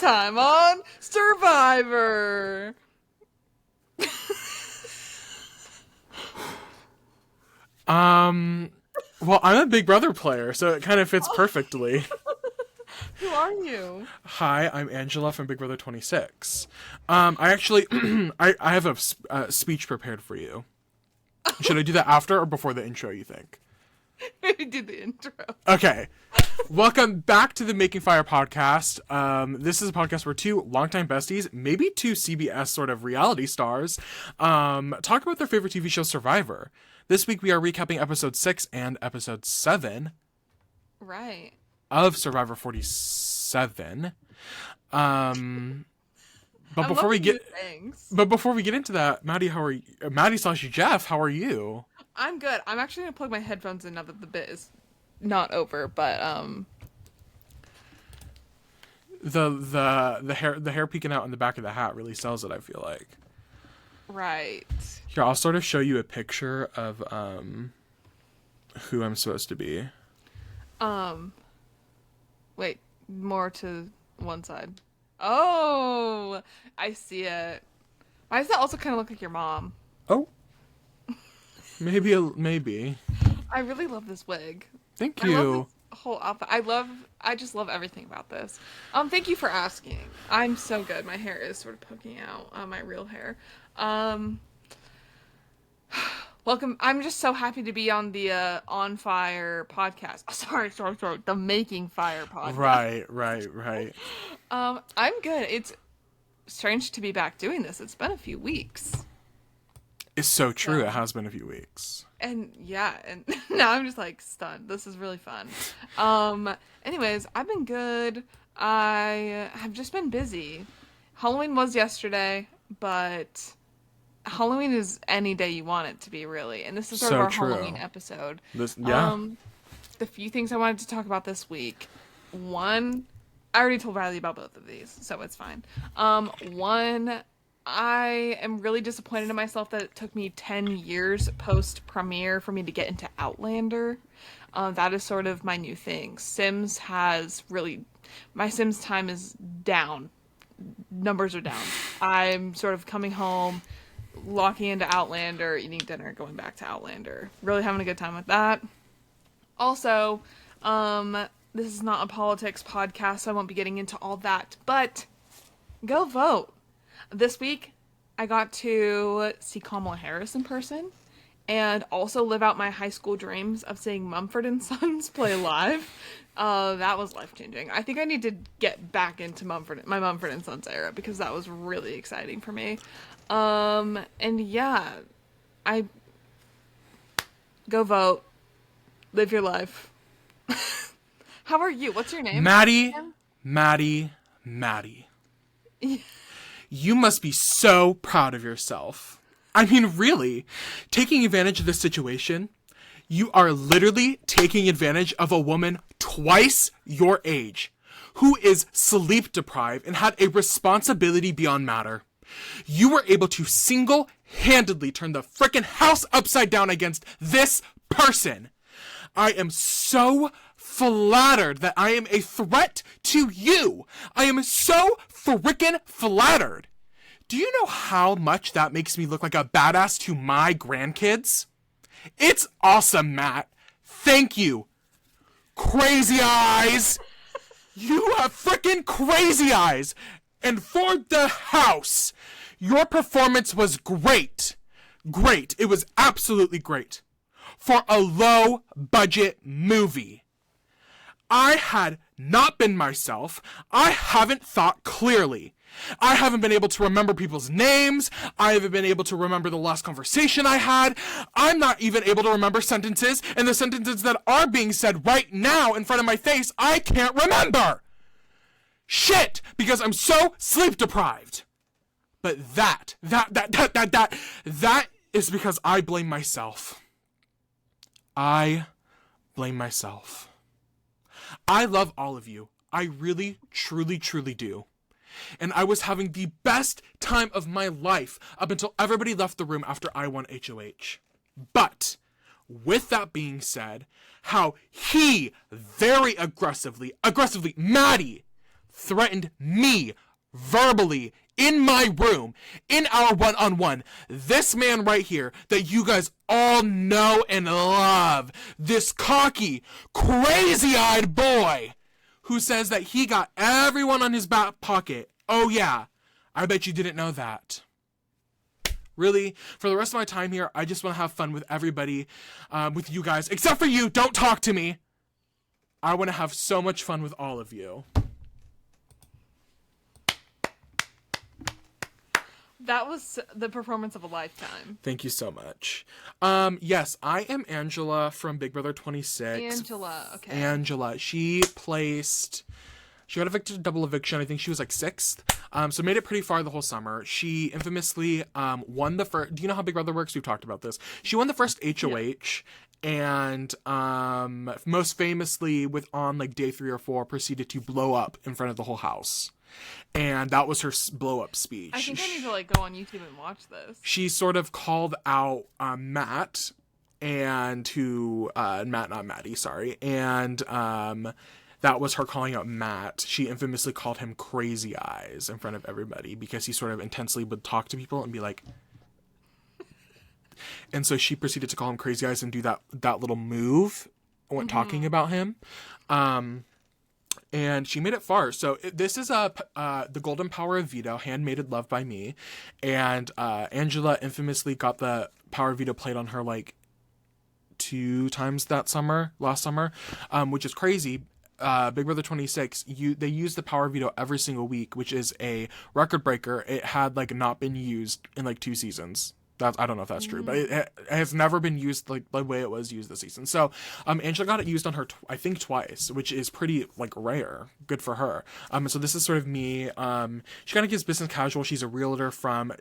time on Survivor. Well, I'm a Big Brother player, so it kind of fits perfectly. Who are you? Hi, I'm Angela from Big Brother 26. I actually, I have a speech prepared for you. Should I do that after or before the intro, you think? Maybe do the intro. Okay. Welcome back to the Making Fire podcast. This is a podcast where two longtime besties, maybe two CBS sort of reality stars, talk about their favorite TV show, Survivor. This week we are recapping episode 6 and episode 7. Right. Of Survivor 47. But before we get into that, Maddie, how are you? Maddie/Jeff, how are you? I'm good. I'm actually gonna plug my headphones in now that the bit is not over, but the hair peeking out in the back of the hat really sells it, I feel like. Right. Here, I'll sort of show you a picture of who I'm supposed to be. Wait, more to one side. Oh, I see it. Why does that also kind of look like your mom? Oh. Maybe. I really love this wig. Thank you. I love this whole outfit. I just love everything about this. Thank you for asking. I'm so good. My hair is sort of poking out, my real hair. Welcome. I'm just so happy to be on the On Fire podcast. Oh, sorry. The Making Fire podcast. Right. I'm good. It's strange to be back doing this. It's been a few weeks. It's so true. It has been a few weeks. And yeah, and now I'm just like stunned. This is really fun. Anyways, I've been good. I have just been busy. Halloween was yesterday, but Halloween is any day you want it to be, really. And this is sort of our Halloween episode. The few things I wanted to talk about this week. One, I already told Riley about both of these, so it's fine. One, I am really disappointed in myself that it took me 10 years post-premiere for me to get into Outlander. That is sort of my new thing. My Sims time is down. Numbers are down. I'm sort of coming home, locking into Outlander, eating dinner, going back to Outlander. Really having a good time with that. Also, this is not a politics podcast, so I won't be getting into all that, but go vote. This week, I got to see Kamala Harris in person and also live out my high school dreams of seeing Mumford & Sons play live. That was life-changing. I think I need to get back into my Mumford & Sons era because that was really exciting for me. And yeah, go vote. Live your life. How are you? What's your name? Maddie. You must be so proud of yourself. I mean, really, taking advantage of this situation, you are literally taking advantage of a woman twice your age, who is sleep deprived and had a responsibility beyond matter. You were able to single-handedly turn the frickin' house upside down against this person. I am so flattered that I am a threat to you. I am so frickin' flattered. Do you know how much that makes me look like a badass to my grandkids? It's awesome, Matt. Thank you. Crazy eyes. You have frickin' crazy eyes. And for the house, your performance was great. Great. It was absolutely great. For a low-budget movie. I had not been myself. I haven't thought clearly. I haven't been able to remember people's names. I haven't been able to remember the last conversation I had. I'm not even able to remember sentences, and the sentences that are being said right now in front of my face, I can't remember. Shit, because I'm so sleep deprived. But that is because I blame myself. I blame myself. I love all of you. I really, truly do. And I was having the best time of my life up until everybody left the room after I won HOH. But, with that being said, how he very aggressively, Maddie, threatened me verbally in my room, in our one-on-one. This man right here that you guys all know and love, this cocky, crazy-eyed boy who says that he got everyone on his back pocket. Oh yeah, I bet you didn't know that. Really, for the rest of my time here, I just want to have fun with everybody, with you guys, except for you. Don't talk to me. I want to have so much fun with all of you. That was the performance of a lifetime. Thank you so much. Yes, I am Angela from Big Brother 26. Angela, okay. Angela. She got evicted, double eviction. I think she was like 6th. So made it pretty far the whole summer. She infamously won the first. Do you know how Big Brother works? We've talked about this. She won the first HOH, and most famously, on like day 3 or 4, proceeded to blow up in front of the whole house. And that was her blow up speech. I think I need to like go on YouTube and watch this. She sort of called out Matt, and Matt, not Maddie, sorry, and that was her calling out Matt. She infamously called him Crazy Eyes in front of everybody because he sort of intensely would talk to people and be like, and so she proceeded to call him Crazy Eyes and do that little move when talking about him. And she made it far. So this is The Golden Power of Veto, Handmaided Love by Me. And Angela infamously got the Power of Veto played on her like 2 times last summer, which is crazy. Big Brother 26, they use the Power of Veto every single week, which is a record breaker. It had like not been used in like 2 seasons. I don't know if that's true, but it has never been used like the way it was used this season. So, Angela got it used on her, I think twice, which is pretty like rare. Good for her. So this is sort of me. She kind of gives business casual. She's a realtor from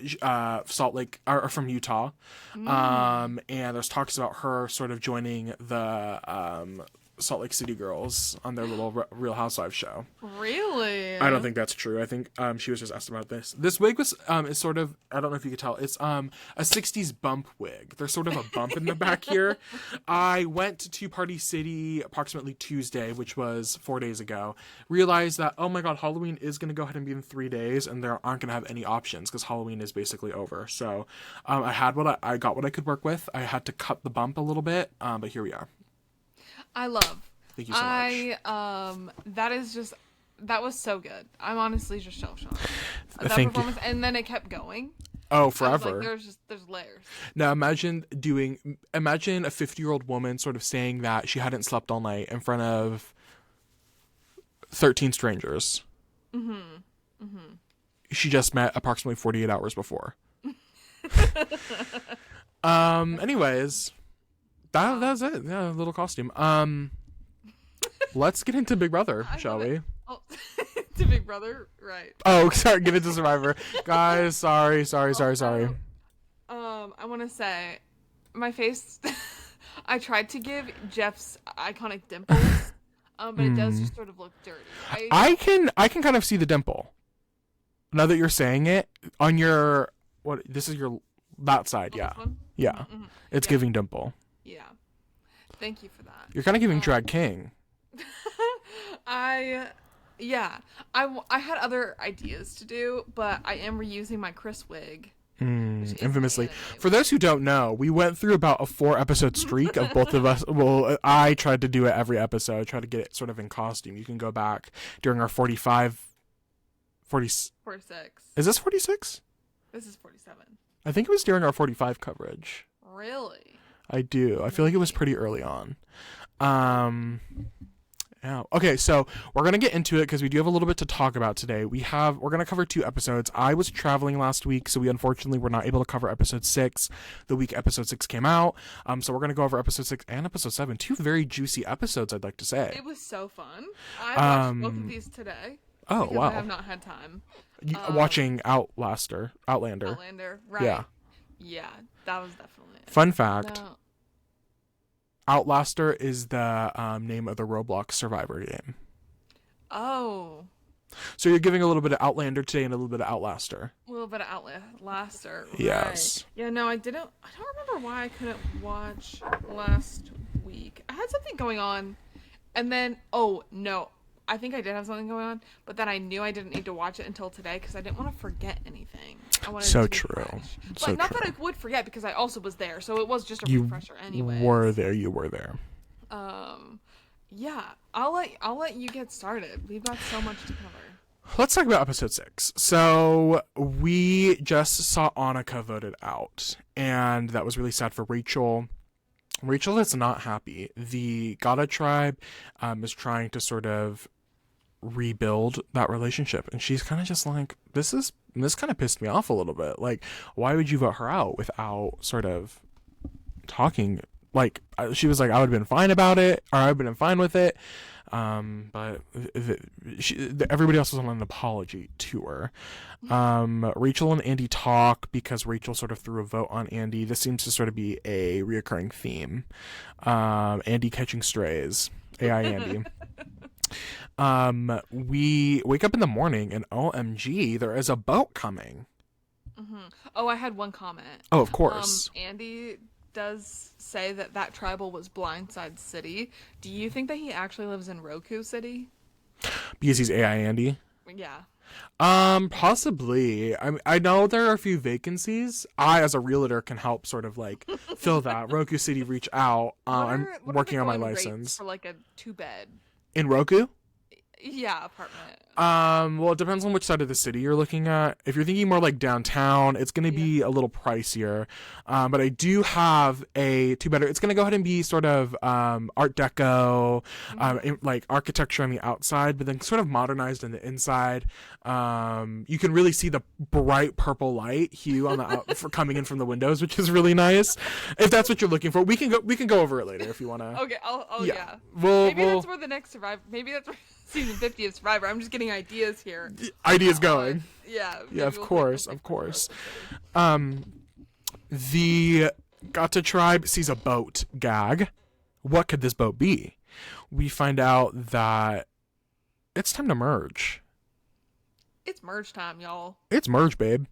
Salt Lake or from Utah. And there's talks about her sort of joining the Salt Lake City girls on their little Real Housewives show. Really? I don't think that's true. I think she was just asked about this. This wig was is sort of, I don't know if you could tell, it's a 60s bump wig. There's sort of a bump in the back here. I went to Party City approximately Tuesday, which was 4 days ago. Realized that, oh my god, Halloween is going to go ahead and be in 3 days, and there aren't going to have any options because Halloween is basically over. So I got what I could work with. I had to cut the bump a little bit, but here we are. I love. Thank you so much. That was so good. I'm honestly just shell-shocked. That Thank performance, you. And then it kept going. Oh, forever. Like, there's layers. Now imagine a 50-year-old woman sort of saying that she hadn't slept all night in front of 13 strangers. She just met approximately 48 hours before. Anyways, that was it. Yeah, a little costume. Let's get into Big Brother, shall we? Oh, to Big Brother, right? Oh, sorry. Get into Survivor, guys. Sorry. I want to say, my face. I tried to give Jeff's iconic dimples, but it does just sort of look dirty. I can kind of see the dimple. Now that you're saying it, on your this is your that side, yeah, yeah. It's giving dimple. Yeah. Thank you for that. You're kind of giving Drag King. I had other ideas to do, but I am reusing my Chris wig. Infamously. For those who don't know, we went through about a 4-episode streak of both of us. Well, I tried to do it every episode. I tried to get it sort of in costume. You can go back during our 46. Is this 46? This is 47. I think it was during our 45 coverage. Really? I do. I feel like it was pretty early on. Yeah. Okay, so we're gonna get into it because we do have a little bit to talk about today. We're gonna cover 2 episodes. I was traveling last week, so we unfortunately were not able to cover episode 6 the week episode 6 came out. So we're gonna go over episode 6 and episode 7. 2 very juicy episodes, I'd like to say. It was so fun. I watched both of these today. Oh wow! I have not had time. Watching Outlander. Right? Yeah, that was definitely it. Fun fact. No. Outlaster is the name of the Roblox Survivor game. Oh. So you're giving a little bit of Outlander today and a little bit of Outlaster. A little bit of Outlaster. Right. Yes. Yeah, no, I don't remember why I couldn't watch last week. I had something going on. And then, oh, no. I think I did have something going on, but then I knew I didn't need to watch it until today because I didn't want to forget anything. I wanted So it to be true. fresh. But So not true. that I would forget because I also was there, so it was just a You refresher anyways. were there. You were there. Um, yeah, I'll let you get started. We've got so much to cover. Let's talk about episode 6. So we just saw Annika voted out, and that was really sad for Rachel. Rachel is not happy. The Gata tribe is trying to sort of rebuild that relationship, and she's kind of just like, this kind of pissed me off a little bit. Like, why would you vote her out without sort of talking? Like, she was like, I would have been fine about it, or I would have been fine with it. But everybody else was on an apology tour. Rachel and Andy talk because Rachel sort of threw a vote on Andy. This seems to sort of be a reoccurring theme. Andy catching strays. AI Andy. We wake up in the morning and OMG, there is a boat coming. Mm-hmm. Oh, I had one comment. Oh, of course. Andy does say that tribal was Blindside City. Do you think that he actually lives in Roku City? Because he's AI Andy? Yeah. Possibly. I know there are a few vacancies. I, as a realtor, can help sort of like fill that. Roku City, reach out. I'm working on my license. For like a 2-bed. In Roku? Yeah, apartment. Well, it depends on which side of the city you're looking at. If you're thinking more like downtown, it's going to be a little pricier. But I do have a 2-bedder. It's going to go ahead and be sort of Art Deco, like architecture on the outside, but then sort of modernized on the inside. You can really see the bright purple light hue on the for coming in from the windows, which is really nice. If that's what you're looking for, we can go over it later if you want to. Okay. Yeah. Maybe that's where the next Survivor. Maybe that's where season 50 of Survivor. I'm just getting ideas here. Ideas going. Yeah. Yeah, of course. The Gata tribe sees a boat gag. What could this boat be? We find out that it's time to merge. It's merge time, y'all. It's merge, babe.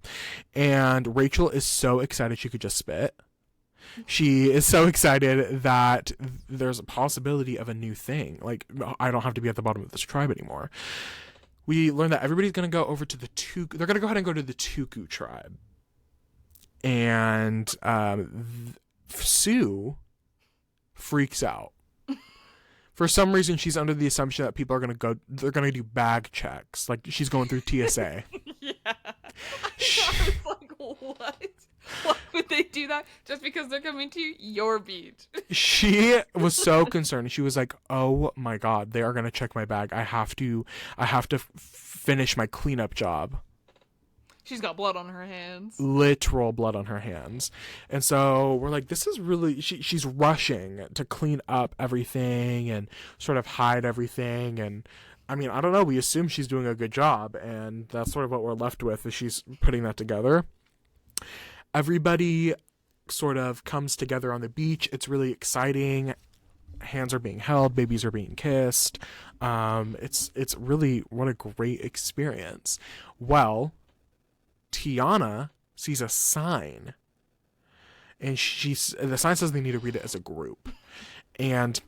And Rachel is so excited she could just spit. She is so excited that there's a possibility of a new thing. Like, I don't have to be at the bottom of this tribe anymore. We learn that everybody's going to go over to they're going to go ahead and go to the Tuku tribe. And Sue freaks out. For some reason, she's under the assumption that people are they're going to do bag checks. Like, she's going through TSA. Yeah. I was like, what? Why would they do that? Just because they're coming to your beach? She was so concerned. She was like, "Oh my God, they are gonna check my bag. I have to finish my cleanup job." She's got blood on her hands. Literal blood on her hands. And so we're like, this is really... She's rushing to clean up everything and sort of hide everything. And, I mean, I don't know. We assume she's doing a good job. And that's sort of what we're left with is she's putting that together. Everybody sort of comes together on the beach. It's really exciting. Hands are being held. Babies are being kissed. It's really... What a great experience. Well... Tiana sees a sign, and the sign says they need to read it as a group, and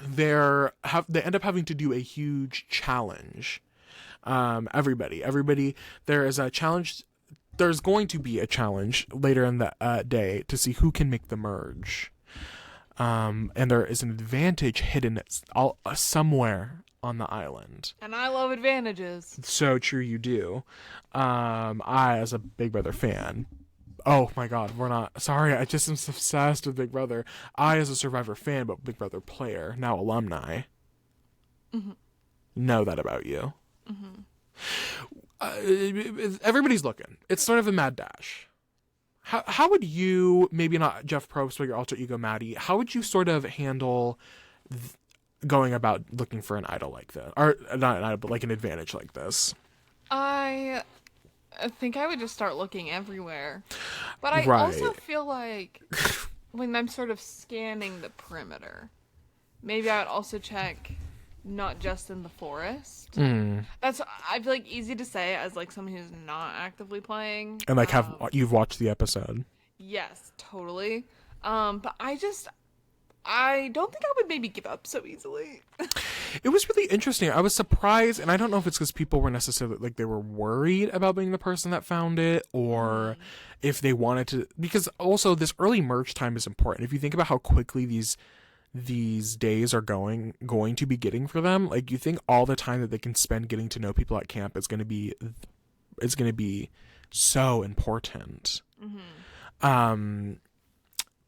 they end up having to do a huge challenge. Everybody, there is a challenge. There's going to be a challenge later in the day to see who can make the merge, and there is an advantage hidden somewhere on the island. And I love advantages. So true, you do. I, as a Big Brother fan, oh my God, I just am obsessed with Big Brother. I, as a Survivor fan, but Big Brother player, now alumni, know that about you. Everybody's looking. It's sort of a mad dash. How would you, maybe not Jeff Probst, but your alter ego Maddie, how would you sort of handle going about looking for an idol like this, or not an idol, but like an advantage like this? I think I would just start looking everywhere, but I Right. also feel like when I'm sort of scanning the perimeter, maybe I would also check not just in the forest. That's, I feel like, easy to say as like someone who's not actively playing And like you've watched the episode. Yes, totally. But I don't think I would maybe give up so easily. It was really interesting. I was surprised, and I don't know if it's because people were necessarily like they were worried about being the person that found it, or if they wanted to. Because also this early merge time is important. If you think about how quickly these days are going to be getting for them, like you think all the time that they can spend getting to know people at camp is going to be so important.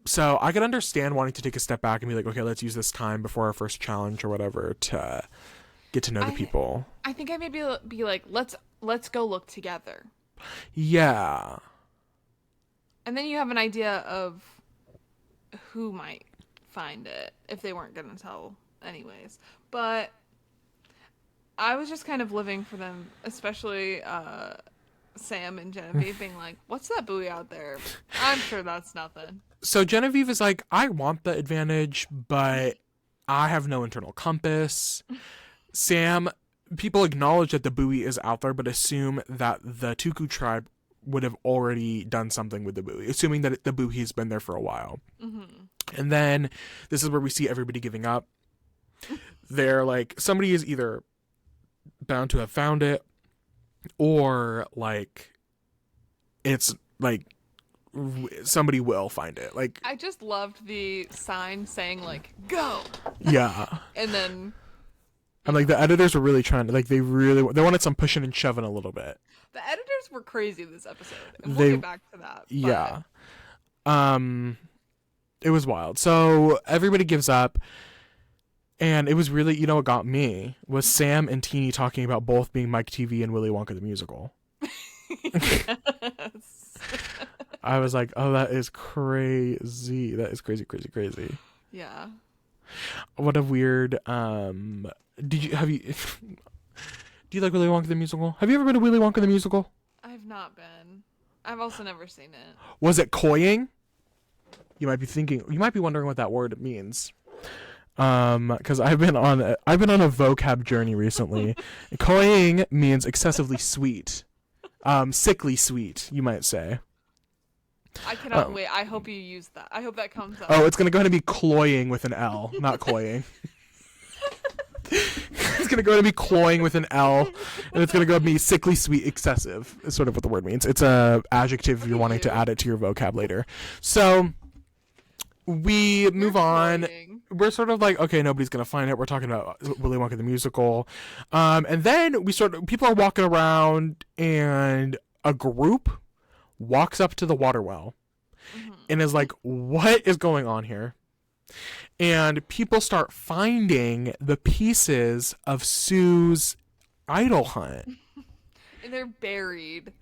So I could understand wanting to take a step back and be like, okay, let's use this time before our first challenge or whatever to get to know the people. I think I maybe be like, let's go look together. Yeah. And then you have an idea of who might find it if they weren't gonna tell anyways. But I was just kind of living for them, especially Sam and Genevieve being like, what's that buoy out there? I'm sure that's nothing. So Genevieve is like, I want the advantage, but I have no internal compass. Sam, people acknowledge that the buoy is out there, but assume that the Tuku tribe would have already done something with the buoy, assuming that the buoy has been there for a while. And then this is where we see everybody giving up. They're like, somebody is either bound to have found it, or like it's like somebody will find it. Like, I just loved the sign saying like go, yeah. and then And like the editors were really trying to, like, they wanted some pushing and shoving a little bit. the editors were crazy this episode, and They- we'll get back to that. But Yeah. It was wild. So everybody gives up. And it was really, you know, what got me was Sam and Teeny talking about both being Mike TV and Willy Wonka the Musical. yes. I was like, oh, that is crazy. That is crazy, crazy, crazy. Yeah. What a weird, do you like Willy Wonka the Musical? Have you ever been to Willy Wonka the Musical? I've not been. I've also never seen it. Was it cloying? You might be wondering what that word means. Because I've been on a vocab journey recently. Cloying means excessively sweet, sickly sweet, you might say. I cannot wait. I hope you use that. I hope that comes up. Oh, it's gonna go ahead and be cloying with an L, not cloying. It's gonna go to be cloying with an L, and it's gonna go to be sickly sweet, excessive. Is sort of what the word means. It's a adjective if you're wanting to add it to your vocab later. So we move on. Cloying. We're sort of like, okay, nobody's gonna find it. We're talking about Willy Wonka the Musical, and then people are walking around, and a group walks up to the water well, and is like, "What is going on here?" And people start finding the pieces of Sue's idol hunt. And they're buried.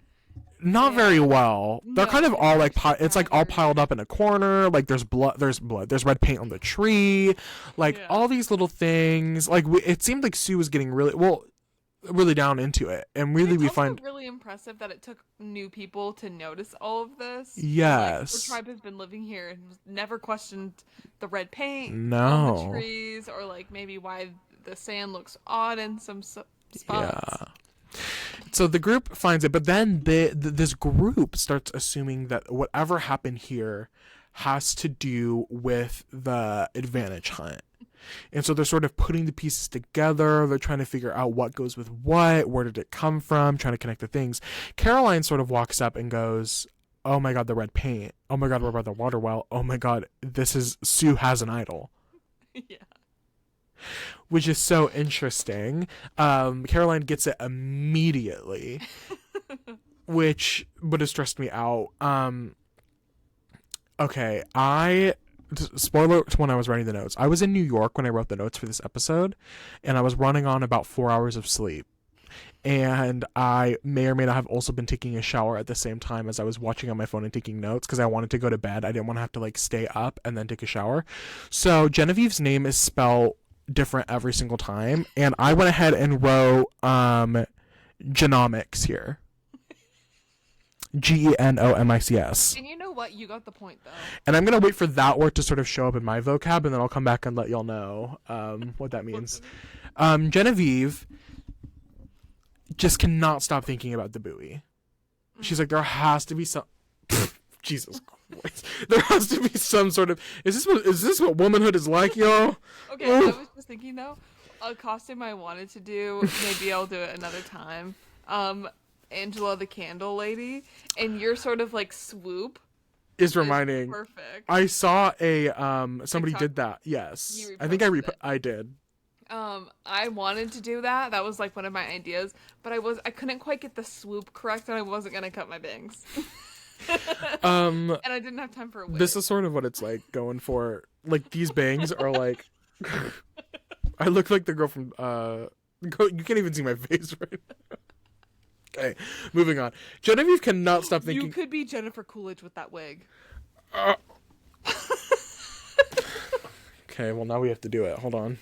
Not very well. They're No, kind of all like it's it's like all piled up in a corner. Like there's blood. There's red paint on the tree. Like Yeah. all these little things. Like it seemed like Sue was getting really down into it, and really It's we also find really impressive that it took new people to notice all of this. Yes. Like, the tribe has been living here and never questioned the red paint on No. the trees, or like maybe why the sand looks odd in some spots. yeah. So the group finds it, but then this group starts assuming that whatever happened here has to do with the advantage hunt. And so they're sort of putting the pieces together. They're trying to figure out what goes with what, where did it come from, trying to connect the things. Caroline sort of walks up and goes, "Oh my God, the red paint. Oh my God, we're by the water well. Oh my God, Sue has an idol." Yeah. Which is so interesting. Caroline gets it immediately, which would have stressed me out. Okay, spoiler to when I was writing the notes. I was in New York when I wrote the notes for this episode, and I was running on about 4 hours of sleep. And I may or may not have also been taking a shower at the same time as I was watching on my phone and taking notes, because I wanted to go to bed. I didn't want to have to like stay up and then take a shower. So Genevieve's name is spelled different every single time, and I went ahead and wrote genomics here. Genomics. And you know what? You got the point, though. And I'm going to wait for that word to sort of show up in my vocab, and then I'll come back and let y'all know what that means. Genevieve just cannot stop thinking about the buoy. She's like, there has to be some... Jesus There has to be some sort of. Is this what womanhood is like, y'all? Okay, I was just thinking though, a costume I wanted to do. Maybe I'll do it another time. Angela the Candle Lady, and your sort of like swoop Is reminding. Perfect. I saw a somebody TikTok. did that. Yes, You I think reposted it. I did. I wanted to do that. That was like one of my ideas, but I couldn't quite get the swoop correct, and I wasn't gonna cut my bangs. And I didn't have time for a wig. This is sort of what it's like going for. Like these bangs are like. I look like the girl from. You can't even see my face right now. Okay, moving on. Genevieve cannot stop thinking. You could be Jennifer Coolidge with that wig. Okay, well now we have to do it. Hold on.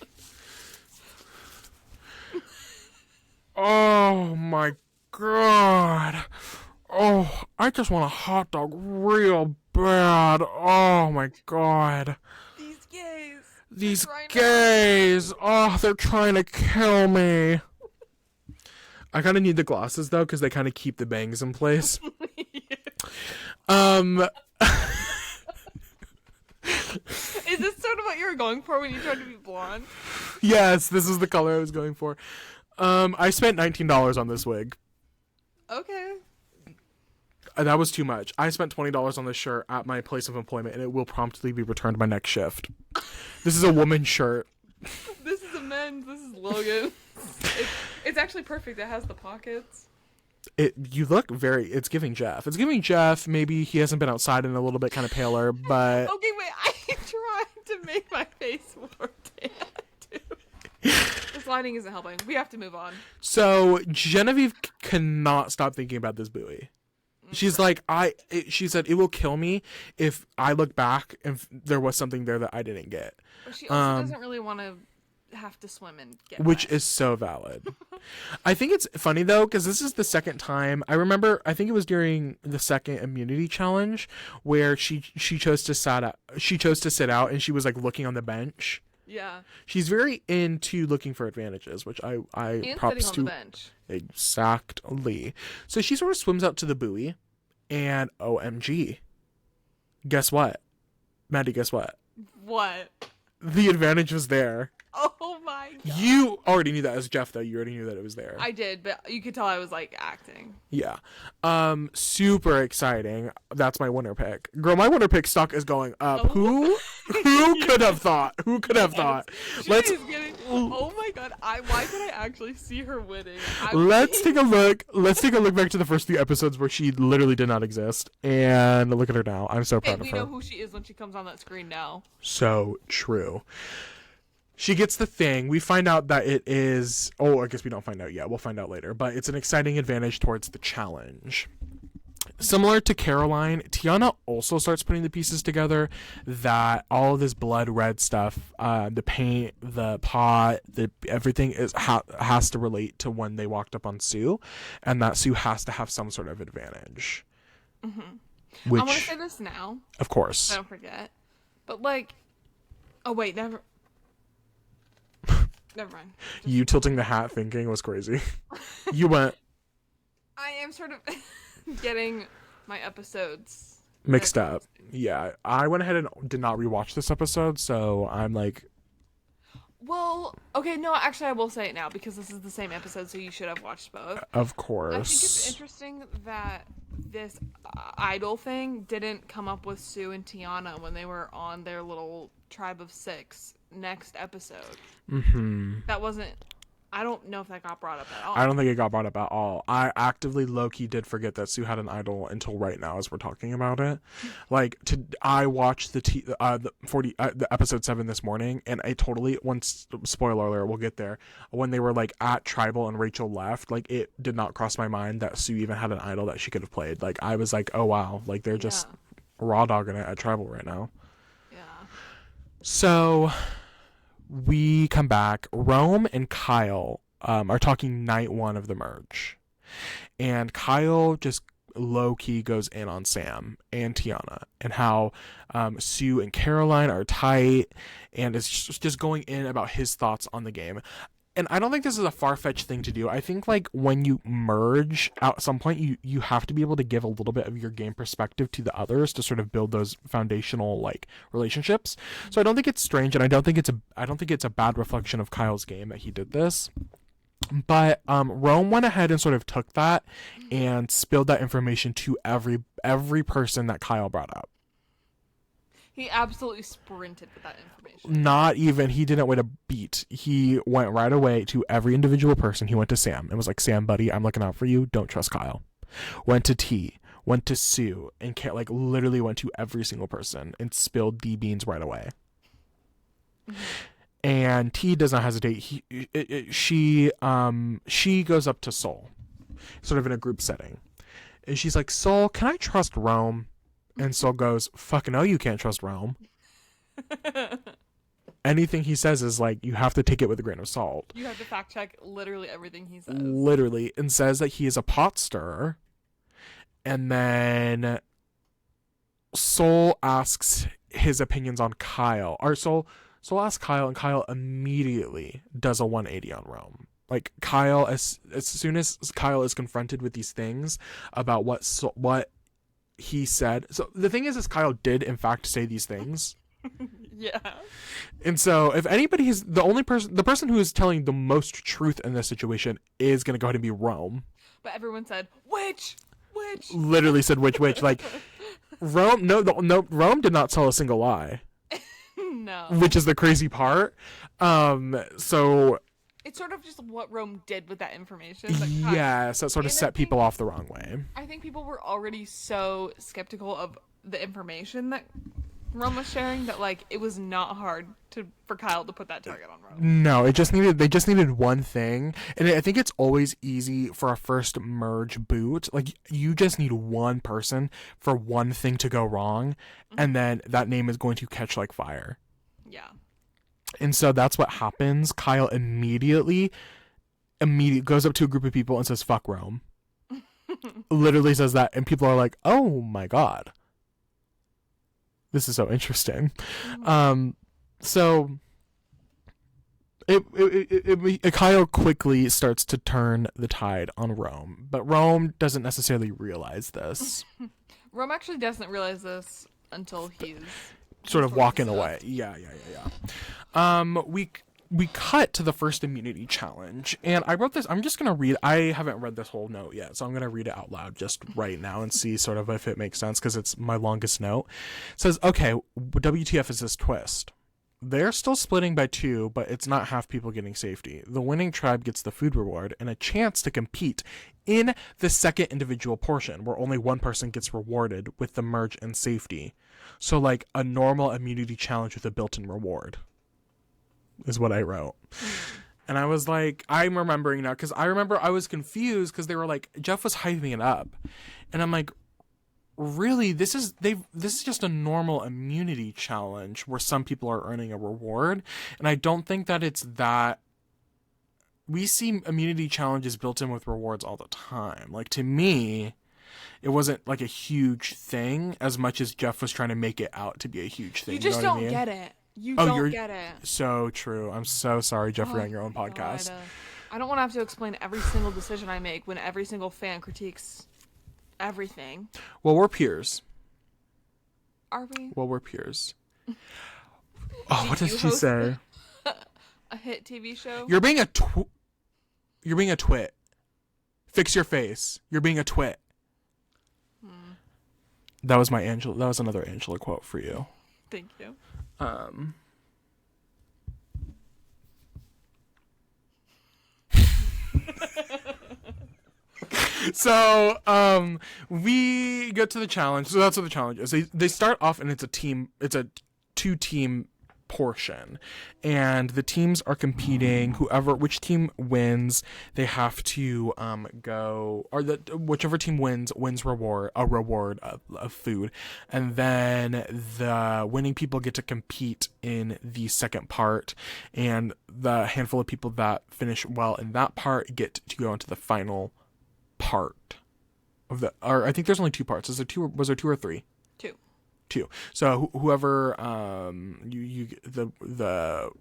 Oh my god. Oh, I just want a hot dog real bad. Oh my god. These gays. These gays. Oh, they're trying to kill me. I kind of need the glasses though, because they kind of keep the bangs in place. Is this sort of what you were going for when you tried to be blonde? Yes, this is the color I was going for. I spent $19 on this wig. Okay. That was too much. I spent $20 on this shirt at my place of employment, and it will promptly be returned my next shift. This is a woman's shirt. This is a men's. This is Logan. It's actually perfect. It has the pockets. You look it's giving Jeff. It's giving Jeff. Maybe he hasn't been outside and a little bit kind of paler, but. Okay, wait. I'm trying to make my face more tan, too. This lighting isn't helping. We have to move on. So Genevieve cannot stop thinking about this buoy. She's like, she said, it will kill me if I look back and there was something there that I didn't get. But she also doesn't really want to have to swim and get Which wet. is so valid. I think it's funny though, because this is the second time. I remember, I think it was during the second immunity challenge where she chose to sit out and she was like looking on the bench. Yeah. She's very into looking for advantages, which I And props sitting on to. the bench. Exactly. So she sort of swims out to the buoy, and OMG, guess what? Maddie, guess what? What? The advantage was there. Oh my god. You already knew that as Jeff, though. You already knew that it was there. I did, but you could tell I was like acting. Yeah. Super exciting. That's my winner pick. Girl, my winner pick stock is going up. Oh. Who could have thought? Who could have thought? Let's oh my god. Why could I actually see her winning? Let's take a look. Let's take a look back to the first few episodes where she literally did not exist. And look at her now. I'm so proud And of we her. know who she is when she comes on that screen now. So true. She gets the thing. We find out that it is. Oh, I guess we don't find out yet. We'll find out later. But it's an exciting advantage towards the challenge. Similar to Caroline, Tiana also starts putting the pieces together that all of this blood red stuff, the paint, the pot, everything has to relate to when they walked up on Sue, and that Sue has to have some sort of advantage. Mm-hmm. Which, I want to say this now. Of course. Don't forget. But like, oh wait, never mind. You tilting the hat thinking was crazy. You went. I am sort of getting my episodes mixed up. Yeah, I went ahead and did not rewatch this episode, so I'm like. Well, okay, no, actually I will say it now because this is the same episode, so you should have watched both. Of course. I think it's interesting that this idol thing didn't come up with Sue and Tiana when they were on their little tribe of 6 next episode. Mm-hmm. That wasn't. I don't know if that got brought up at all. I don't think it got brought up at all. I actively low-key did forget that Sue had an idol until right now as we're talking about it. Like, I watched the episode 7 this morning, and I totally, spoiler alert, we'll get there, when they were like at Tribal and Rachel left, like it did not cross my mind that Sue even had an idol that she could have played. Like, I was like, oh wow, like they're just raw dogging it at Tribal right now. Yeah. So we come back. Rome and Kyle are talking night 1 of the merge. And Kyle just low-key goes in on Sam and Tiana and how Sue and Caroline are tight, and is just going in about his thoughts on the game. and I don't think this is a far-fetched thing to do. I think like when you merge at some point, you have to be able to give a little bit of your game perspective to the others to sort of build those foundational like relationships. So I don't think it's strange, and I don't think it's a bad reflection of Kyle's game that he did this. But Rome went ahead and sort of took that and spilled that information to every person that Kyle brought up. He absolutely sprinted with that information. Not even, he didn't wait a beat. He went right away to every individual person. He went to Sam and was like, Sam, buddy, I'm looking out for you. Don't trust Kyle. Went to T, went to Sue, and like literally went to every single person and spilled the beans right away. Mm-hmm. And T does not hesitate. She goes up to Soul, sort of in a group setting. And she's like, Soul, can I trust Rome? And Soul goes, fuck no, you can't trust Rome. Anything he says is like, you have to take it with a grain of salt. You have to fact check literally everything he says. Literally. And says that he is a pot stirrer. And then Soul asks his opinions on Kyle. Or Soul asks Kyle, and Kyle immediately does a 180 on Rome. Like Kyle, as soon as Kyle is confronted with these things about what he said. So the thing is Kyle did in fact say these things. Yeah. And so if anybody is the person who is telling the most truth in this situation is going to go ahead and be Rome. But everyone said, which? Literally said which. Like Rome, Rome did not tell a single lie. No. Which is the crazy part. So it's sort of just what Rome did with that information. Yes, that sort of set people off the wrong way. I think people were already so skeptical of the information that Rome was sharing that like it was not hard for Kyle to put that target on Rome. No, they just needed one thing, and I think it's always easy for a first merge boot. Like you just need one person for one thing to go wrong, and then that name is going to catch like fire. Yeah. And so that's what happens. Kyle immediately goes up to a group of people and says, fuck Rome. Literally says that. And people are like, oh my God. This is so interesting. So Kyle quickly starts to turn the tide on Rome. But Rome doesn't necessarily realize this. Rome actually doesn't realize this until he's sort of walking away. Yeah. We cut to the first immunity challenge, and I wrote this. I'm just gonna read. I haven't read this whole note yet, so I'm gonna read it out loud just right now and see sort of if it makes sense because it's my longest note. It says, "Okay, WTF is this twist? They're still splitting by 2, but it's not half people getting safety. The winning tribe gets the food reward and a chance to compete in the second individual portion, where only one person gets rewarded with the merge and safety. So like a normal immunity challenge with a built-in reward." Is what I wrote. And I was like, I'm remembering now, because I remember I was confused because they were like, Jeff was hyping it up. And I'm like, really? This is just a normal immunity challenge where some people are earning a reward. And I don't think that it's that. We see immunity challenges built in with rewards all the time. Like, to me, it wasn't like a huge thing as much as Jeff was trying to make it out to be a huge thing. You just know what don't I mean? get it. You don't get it. So true. I'm so sorry, Jeffrey, on your own podcast. God. I don't want to have to explain every single decision I make when every single fan critiques everything. Well, we're peers. Are we? Well, we're peers. Oh, what does she say? A hit TV show? You're being a twit. Fix your face. You're being a twit. That was another Angela quote for you. Thank you. So we get to the challenge. So that's what the challenge is. They start off and it's a 2-team portion, and the teams are competing. Which team wins, they have to whichever team wins a reward of food, and then the winning people get to compete in the second part, and the handful of people that finish well in that part get to go into the final part of or I think there's only 2 parts. Was there 2 or 3? 2. 2. So whoever the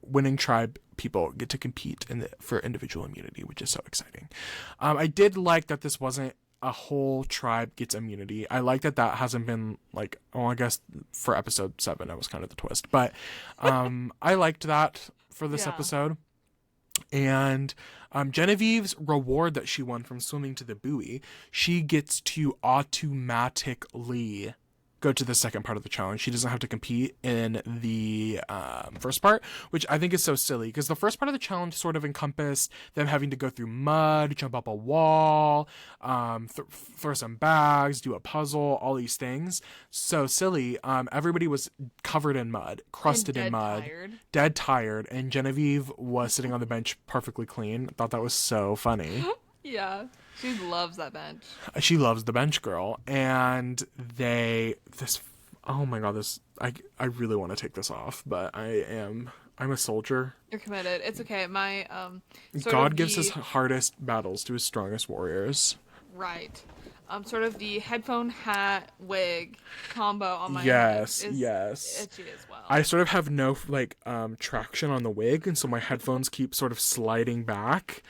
winning tribe people get to compete for individual immunity, which is so exciting. I did like that this wasn't a whole tribe gets immunity. I like that hasn't been like, I guess for episode 7 that was kind of the twist, but I liked that for this episode. And Genevieve's reward that she won from swimming to the buoy, she gets to automatically go to the second part of the challenge. She doesn't have to compete in the first part, which I think is so silly, because the first part of the challenge sort of encompassed them having to go through mud, jump up a wall, throw some bags, do a puzzle, all these things. So silly. Everybody was covered in mud, crusted in mud, dead tired, and Genevieve was sitting on the bench perfectly clean. I thought that was so funny. Yeah, she loves that bench. She loves the bench girl, and oh my god, I really want to take this off, but I'm a soldier. You're committed. It's okay. My God gives his hardest battles to his strongest warriors. Right. Sort of the headphone hat wig combo on my yes head is itchy as well. I sort of have no traction on the wig, and so my headphones keep sort of sliding back,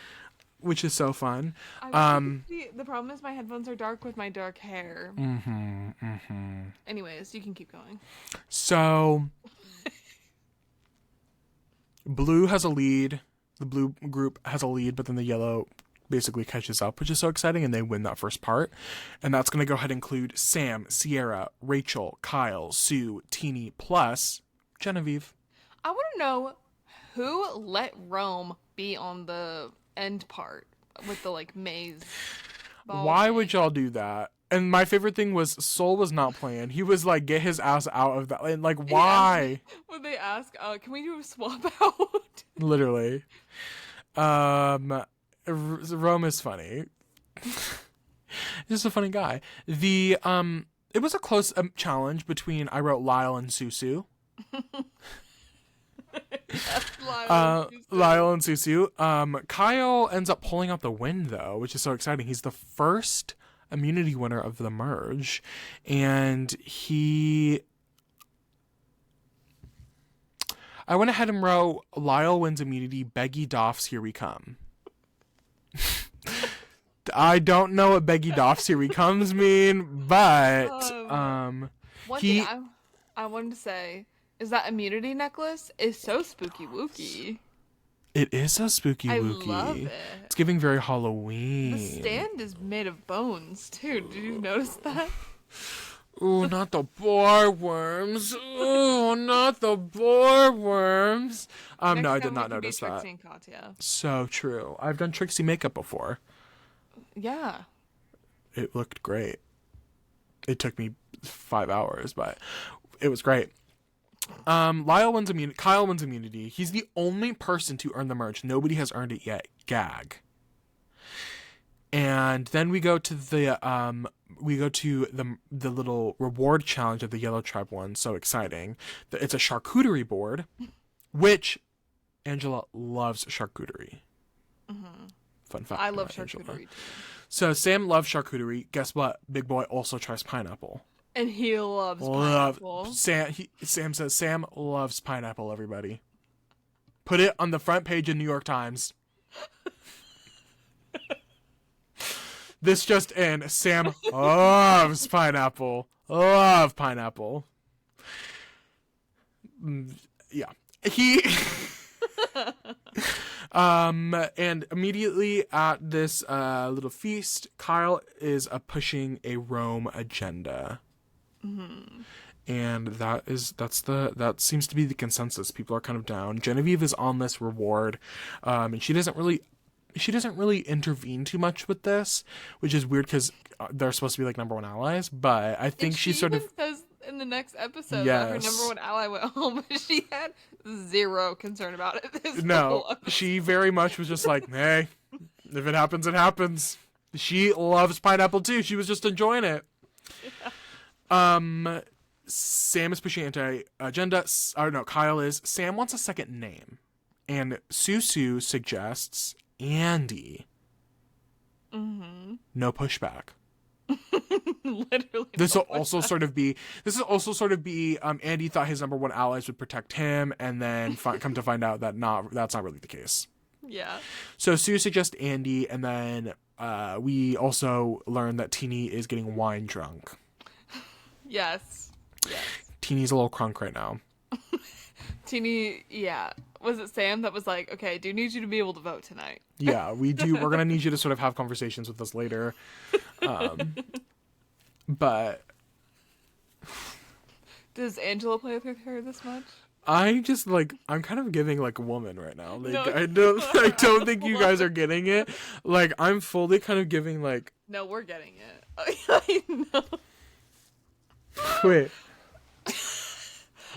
which is so fun. The problem is my headphones are dark with my dark hair. Anyways, you can keep going. So, blue has a lead. The blue group has a lead, but then the yellow basically catches up, which is so exciting, and they win that first part. And that's going to go ahead and include Sam, Sierra, Rachel, Kyle, Sue, Teeny, plus Genevieve. I want to know who let Rome be on the end part with the maze. Why would y'all do that? And my favorite thing was Soul was not playing. He was like, get his ass out of that. And why? When they ask, can we do a swap out? Literally. Rome is funny. Just a funny guy. It was a close challenge between, I wrote Lyle and Susu. Yes, Lyle and Susu. Kyle ends up pulling out the win, though, which is so exciting. He's the first immunity winner of the merge, and I went ahead and wrote Lyle wins immunity, Beggy Doffs, here we come. I don't know what Beggy Doffs, here we comes mean, but one thing I wanted to say is that immunity necklace is so spooky wooky. It is so spooky wooky. I love it. It's giving very Halloween. The stand is made of bones too. Did you notice that? Ooh, not the boar worms. Ooh, not the boar worms. No, I did not notice that. Trixie and Katya. So true. I've done Trixie makeup before. Yeah. It looked great. It took me 5 hours, but it was great. Kyle wins immunity. He's the only person to earn the merch. Nobody has earned it yet. Gag. And then we go to the little reward challenge that the Yellow Tribe won. So exciting. It's a charcuterie board, which Angela loves charcuterie. Mm-hmm. Fun fact. I love charcuterie too. So Sam loves charcuterie. Guess what? Big Boy also tries pineapple. And he loves pineapple. Sam says Sam loves pineapple, everybody. Put it on the front page of New York Times. This just in. Sam loves pineapple. Love pineapple. Yeah. He... and immediately at this little feast, Kyle is pushing a Rome agenda. Mm-hmm. And that seems to be the consensus. People are kind of down. Genevieve is on this reward, and she doesn't really intervene too much with this, which is weird because they're supposed to be number one allies. But I think she sort of says in the next episode that her number one ally went home. She had zero concern about it. No, she very much was just like, hey, if it happens, it happens. She loves pineapple too. She was just enjoying it. Yeah. Sam is pushing anti-agenda. Kyle is. Sam wants a second name. And Susu suggests Andy. Mm-hmm. No pushback. Literally. This will no one also does. sort of be. This is also sort of be. Andy thought his number one allies would protect him, and then come to find out that that's not really the case. Yeah. So Sue suggests Andy, and then we also learn that Teeny is getting wine drunk. Yes. Yes. Teeny's a little crunk right now. Teeny, yeah. Was it Sam that was like, okay, I do need you to be able to vote tonight? Yeah, we do. We're gonna need you to sort of have conversations with us later. But Does Angela play with her this much? I just I'm kind of giving like a woman right now. Like No, I don't think you guys are getting it. Like I'm fully kind of giving like No, we're getting it. I know. wait.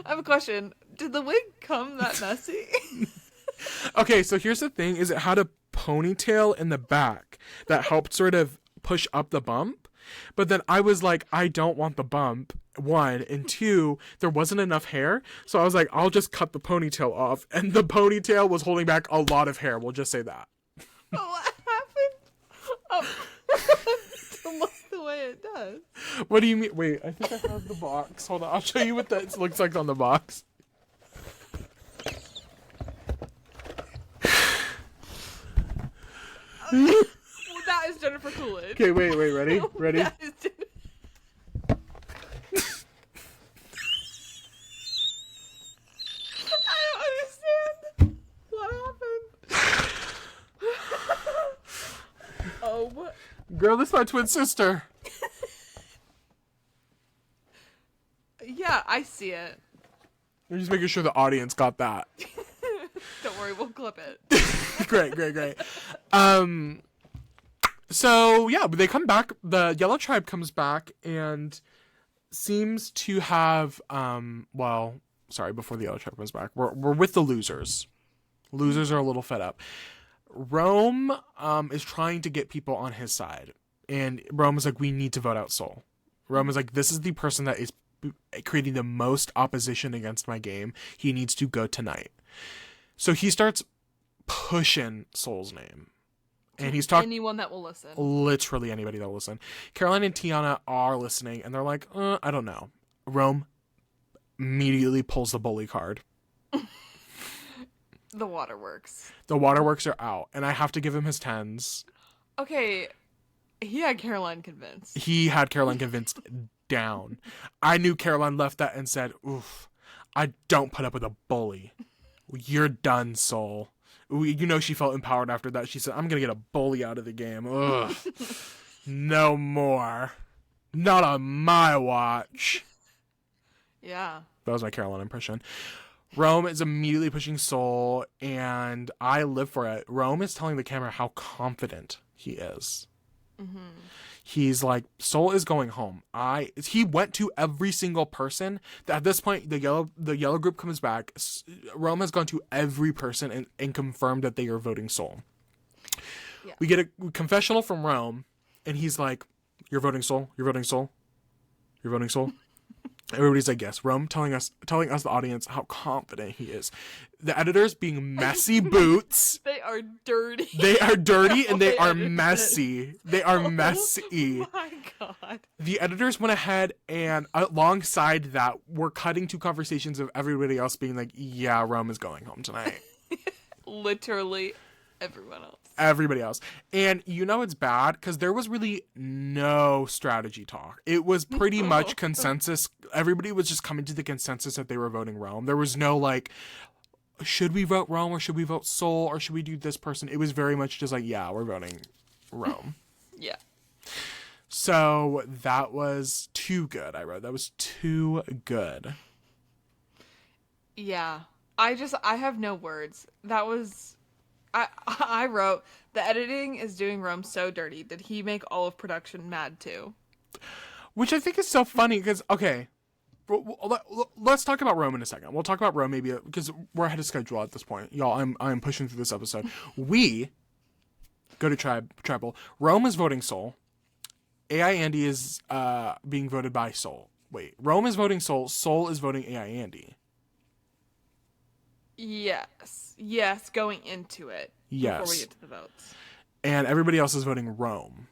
I have a question. Did the wig come that messy? Okay, so here's the thing: is it had a ponytail in the back that helped sort of push up the bump. But then I was like, I don't want the bump. One and two, there wasn't enough hair, so I was like, I'll just cut the ponytail off, and the ponytail was holding back a lot of hair. We'll just say that. What happened? To look the way it does. What do you mean? Wait, I think I have the box. Hold on, I'll show you what that looks like on the box. Well, that is Jennifer Coolidge. Okay, wait, ready? Ready? That is Jennifer. I don't understand. What happened? Oh, what? Girl, this is my twin sister. Yeah, I see it. I'm just making sure the audience got that. Don't worry, we'll clip it. Great. So yeah, they come back. The Yellow Tribe comes back and seems to have well, sorry, before the Yellow Tribe comes back, we're with the losers. Losers are a little fed up. Rome is trying to get people on his side, and Rome is like, we need to vote out Soul. Rome is like, this is the person that is creating the most opposition against my game. He needs to go tonight. So he starts pushing Soul's name. And he's talking Anyone that will listen. literally anybody that will listen. Caroline and Tiana are listening, and they're like, I don't know. Rome immediately pulls the bully card. The waterworks. The waterworks are out, and I have to give him his tens. Okay, he had Caroline convinced. He had Caroline convinced down. I knew Caroline left that and said, oof, I don't put up with a bully. You're done, Soul. You know she felt empowered after that. She said, I'm going to get a bully out of the game. Ugh. No more. Not on my watch. Yeah. That was my Caroline impression. Rome is immediately pushing Soul, and I live for it. Rome is telling the camera how confident he is. Mm-hmm. He's like, Soul is going home. He went to every single person. At this point, the yellow group comes back. Rome has gone to every person and confirmed that they are voting Soul. Yeah. We get a confessional from Rome, and he's like, "You're voting Soul. You're voting Soul. You're voting Soul." Everybody's like, yes. Rome telling us, the audience, how confident he is. The editors being messy boots. They are dirty. They are dirty and they are edited messy. They are messy. Oh my god. The editors went ahead and alongside that, we're cutting to conversations of everybody else being like, yeah, Rome is going home tonight. Literally everyone else. Everybody else. And you know it's bad because there was really no strategy talk. It was pretty much consensus. Everybody was just coming to the consensus that they were voting Rome. There was no like, should we vote Rome or should we vote Soul or should we do this person? It was very much just like, yeah, we're voting Rome. Yeah. So that was too good, I wrote. That was too good. Yeah. I have no words. That was... I wrote, the editing is doing Rome so dirty. Did he make all of production mad too? Which I think is so funny because, okay, let's talk about Rome in a second. We'll talk about Rome maybe because we're ahead of schedule at this point. Y'all, I'm pushing through this episode. We go to Tribal. Rome is voting Soul. AI Andy is being voted by Soul. Wait, Rome is voting Soul. Soul is voting AI Andy. Yes, going into it. Yes. Before we get to the votes. And everybody else is voting Rome.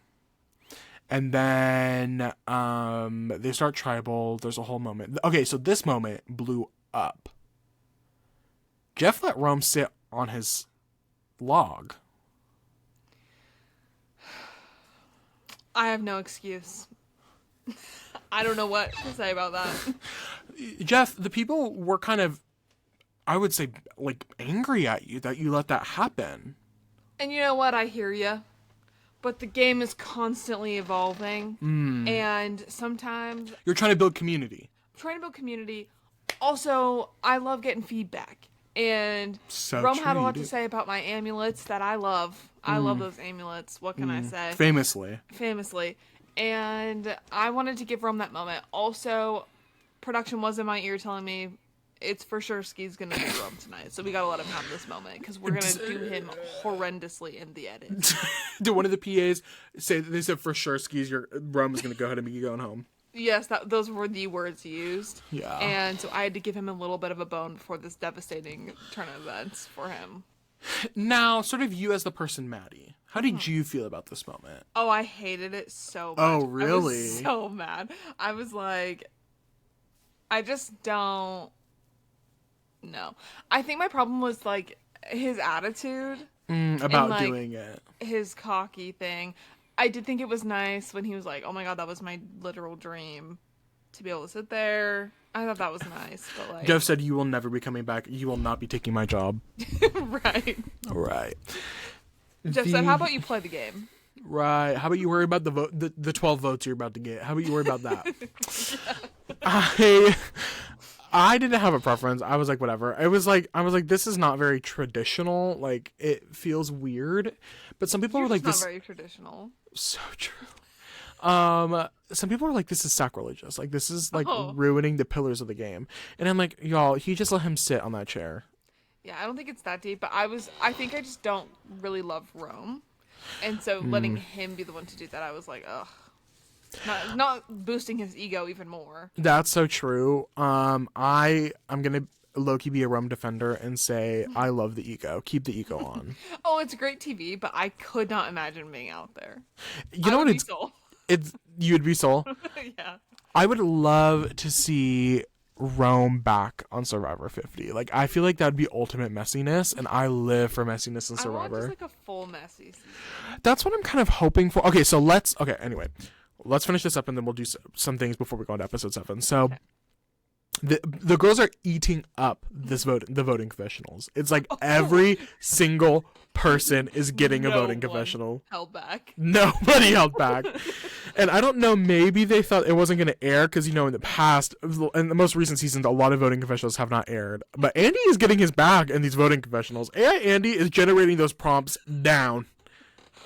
And then they start tribal. There's a whole moment. Okay, so this moment blew up. Jeff let Rome sit on his log. I have no excuse. I don't know what to say about that. Jeff, the people were kind of, I would say, like, angry at you that you let that happen. And you know what? I hear you. But the game is constantly evolving. And sometimes... You're trying to build community. I'm trying to build community. Also, I love getting feedback. And So Rome true, had a lot you to do. say about my amulets that I love. I love those amulets. What can I say? Famously. And I wanted to give Rome that moment. Also, production was in my ear telling me it's for sure Ski's gonna be Rome tonight. So we gotta let him have this moment because we're gonna do him horrendously in the edit. Did one of the PAs say that they said for sure Skis, Rome is going to go ahead and be going home? Yes, those were the words used. Yeah. And so I had to give him a little bit of a bone before this devastating turn of events for him. Now, sort of you as the person, Maddie, how did you feel about this moment? Oh, I hated it so much. Oh, really? I was so mad. I was like, I just don't know. I think my problem was like his attitude. About like, doing it. His cocky thing. I did think it was nice when he was like, oh my god, that was my literal dream to be able to sit there. I thought that was nice, but like... Jeff said, you will never be coming back. You will not be taking my job. Right. Right. Jeff said, how about you play the game? Right. How about you worry about the vote, the 12 votes you're about to get? How about you worry about that? I didn't have a preference. I was like, whatever. I was like, this is not very traditional. Like, it feels weird. But some people You're were like, just this not very traditional. so true. Some people are like, this is sacrilegious. Like, this is like ruining the pillars of the game. And I'm like, y'all, he just let him sit on that chair. Yeah, I don't think it's that deep, but I think I just don't really love Rome. And so letting him be the one to do that, I was like, ugh. Not boosting his ego even more. That's so true. I'm gonna low-key be a Rome defender and say I love the ego. Keep the ego on. Oh, it's great TV, but I could not imagine being out there. You know what? It's you'd be Soul. Yeah. I would love to see Rome back on Survivor 50. Like, I feel like that'd be ultimate messiness, and I live for messiness in I Survivor. want just like a full messy season. That's what I'm kind of hoping for. Okay, so anyway, let's finish this up and then we'll do some things before we go into episode 7. So Okay. the girls are eating up the voting confessionals. It's like every single person is getting a voting confessional. Held back. Nobody held back. And I don't know, maybe they thought it wasn't going to air because, you know, in the past, in the most recent seasons, a lot of voting confessionals have not aired. But Andy is getting his bag in these voting confessionals. AI Andy is generating those prompts down.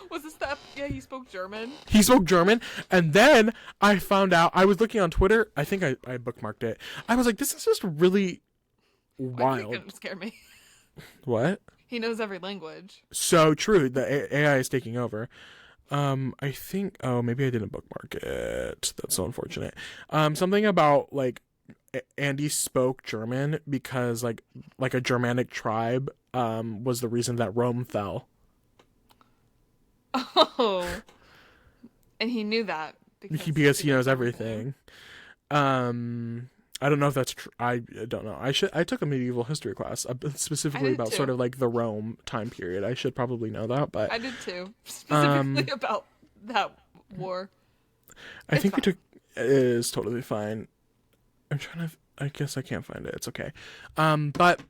Was this the... Yeah, he spoke German. He spoke German, and then I found out, I was looking on Twitter, I think I bookmarked it. I was like, this is just really wild. It scare me. What? He knows every language. So true, the AI is taking over. I think, maybe I didn't bookmark it. That's so unfortunate. Something about, like, Andy spoke German because, like a Germanic tribe, was the reason that Rome fell. Oh. And he knew that. Because he knows everything. I don't know if that's true. I don't know. I took a medieval history class specifically about sort of like the Rome time period. I should probably know that, but I did too. Specifically about that war. I think we took. It is totally fine. I'm trying to. I guess I can't find it. It's okay. But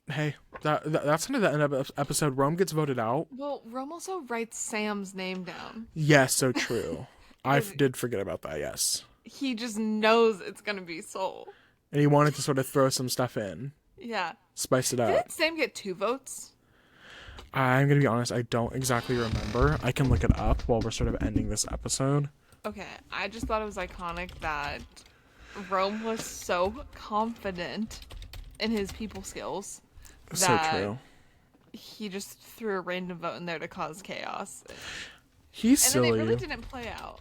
hey, that's kind of the end of the episode. Rome gets voted out. Well, Rome also writes Sam's name down. Yes, so true. I did forget about that. Yes. He just knows it's gonna be Soul. And he wanted to sort of throw some stuff in. Yeah. Spice it up. Didn't Sam get 2 votes? I'm going to be honest, I don't exactly remember. I can look it up while we're sort of ending this episode. Okay, I just thought it was iconic that Rome was so confident in his people skills So true. He just threw a random vote in there to cause chaos. He's and silly. And it really didn't play out.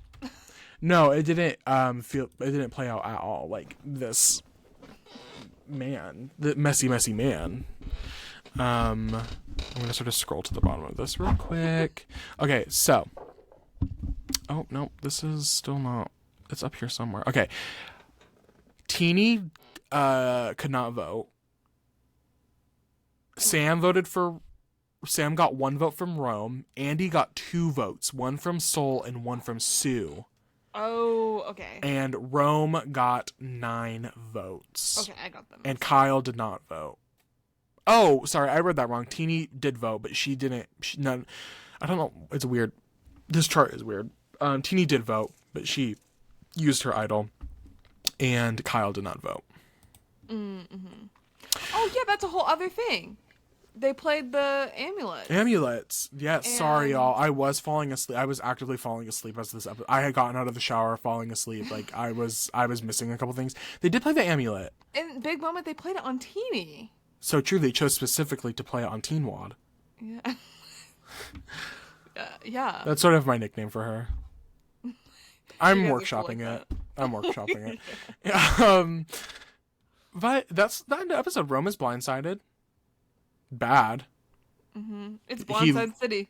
No, it didn't it didn't play out at all. Like this man, the messy man. I'm gonna sort of scroll to the bottom of this real quick. Okay, so Oh, no, this is still not. It's up here somewhere. Okay. Teeny could not vote. Sam got 1 vote from Rome. Andy got 2 votes, 1 from Soul and 1 from Sue. Oh, okay. And Rome got 9 votes. Okay, I got them. And Kyle did not vote. Oh, sorry, I read that wrong. Teeny did vote, but she didn't. I don't know. It's weird. This chart is weird. Teeny did vote, but she used her idol. And Kyle did not vote. Mm-hmm. Oh, yeah, that's a whole other thing. They played the amulets. Amulets. Yes, sorry, y'all. I was falling asleep. I was actively falling asleep as this episode. I had gotten out of the shower, falling asleep. Like, I was missing a couple things. They did play the amulet. In Big Moment, they played it on Teeny. So true, they chose specifically to play it on Teen Wad. Yeah. Yeah. That's sort of my nickname for her. I'm workshopping it. I'm workshopping it. But that's the end of the episode. Rome is blindsided. Bad. Mm-hmm. It's Blindside City.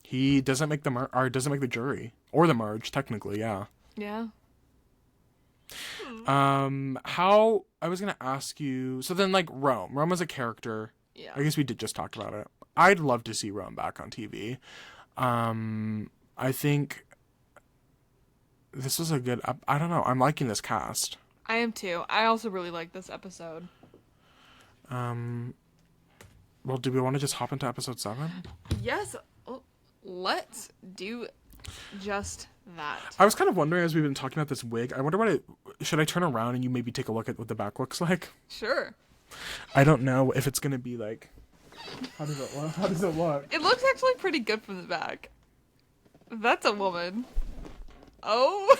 He doesn't make the doesn't make the jury or the merge technically. Yeah. Yeah. How I was gonna ask you. So then, like Rome as a character. Yeah. I guess we did just talk about it. I'd love to see Rome back on TV. I think this is a good. I don't know. I'm liking this cast. I am too. I also really like this episode. Well, do we want to just hop into episode 7? Yes. Let's do just that. I was kind of wondering as we've been talking about this wig. I wonder should I turn around and you maybe take a look at what the back looks like? Sure. I don't know if it's gonna be like. How does it look? How does it look? It looks actually pretty good from the back. That's a woman. Oh.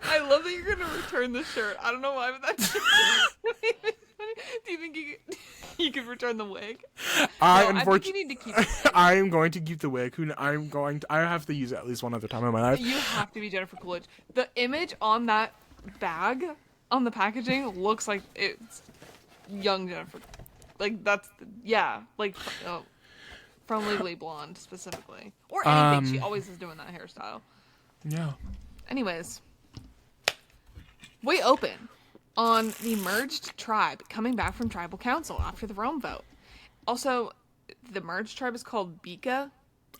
I love that you're gonna return the shirt. I don't know why, but that's funny. Do you think you could return the wig? I think you need to keep it. I am going to keep the wig. I have to use it at least one other time in my life. You have to be Jennifer Coolidge. The image on that bag, on the packaging, looks like it's young Jennifer. Like, from Legally Blonde, specifically. Or anything. She always is doing that hairstyle. Yeah. Anyways. We open on the merged tribe coming back from tribal council after the Rome vote. Also, the merged tribe is called Beka.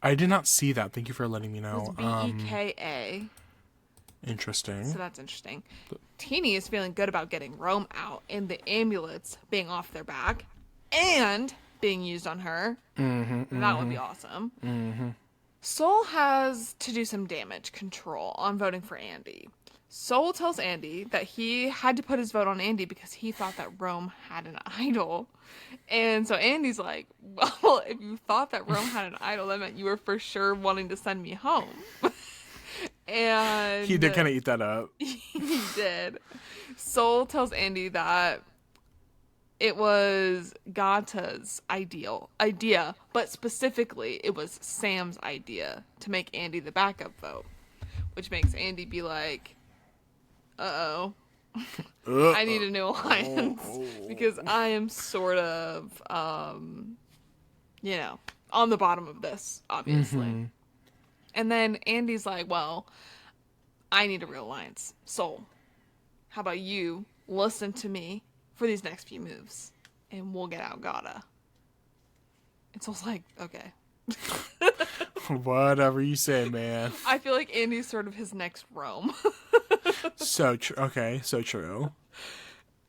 I did not see that. Thank you for letting me know. It's Beka. Interesting. So that's interesting. Teeny is feeling good about getting Rome out and the amulets being off their back and being used on her. That would be awesome. Soul has to do some damage control on voting for Andy. Soul tells Andy that he had to put his vote on Andy because he thought that Rome had an idol. And so Andy's like, well, if you thought that Rome had an idol, that meant you were for sure wanting to send me home. And he did kind of eat that up. He did. Soul tells Andy that it was Gata's idea, but specifically it was Sam's idea to make Andy the backup vote, which makes Andy be like, uh-oh. I need a new alliance because I am sort of, on the bottom of this, obviously. And then Andy's like, well, I need a real alliance. Soul, how about you listen to me for these next few moves and we'll get out Gata. And Soul's like, okay. Whatever you say, man. I feel like Andy's sort of his next Rome. So true.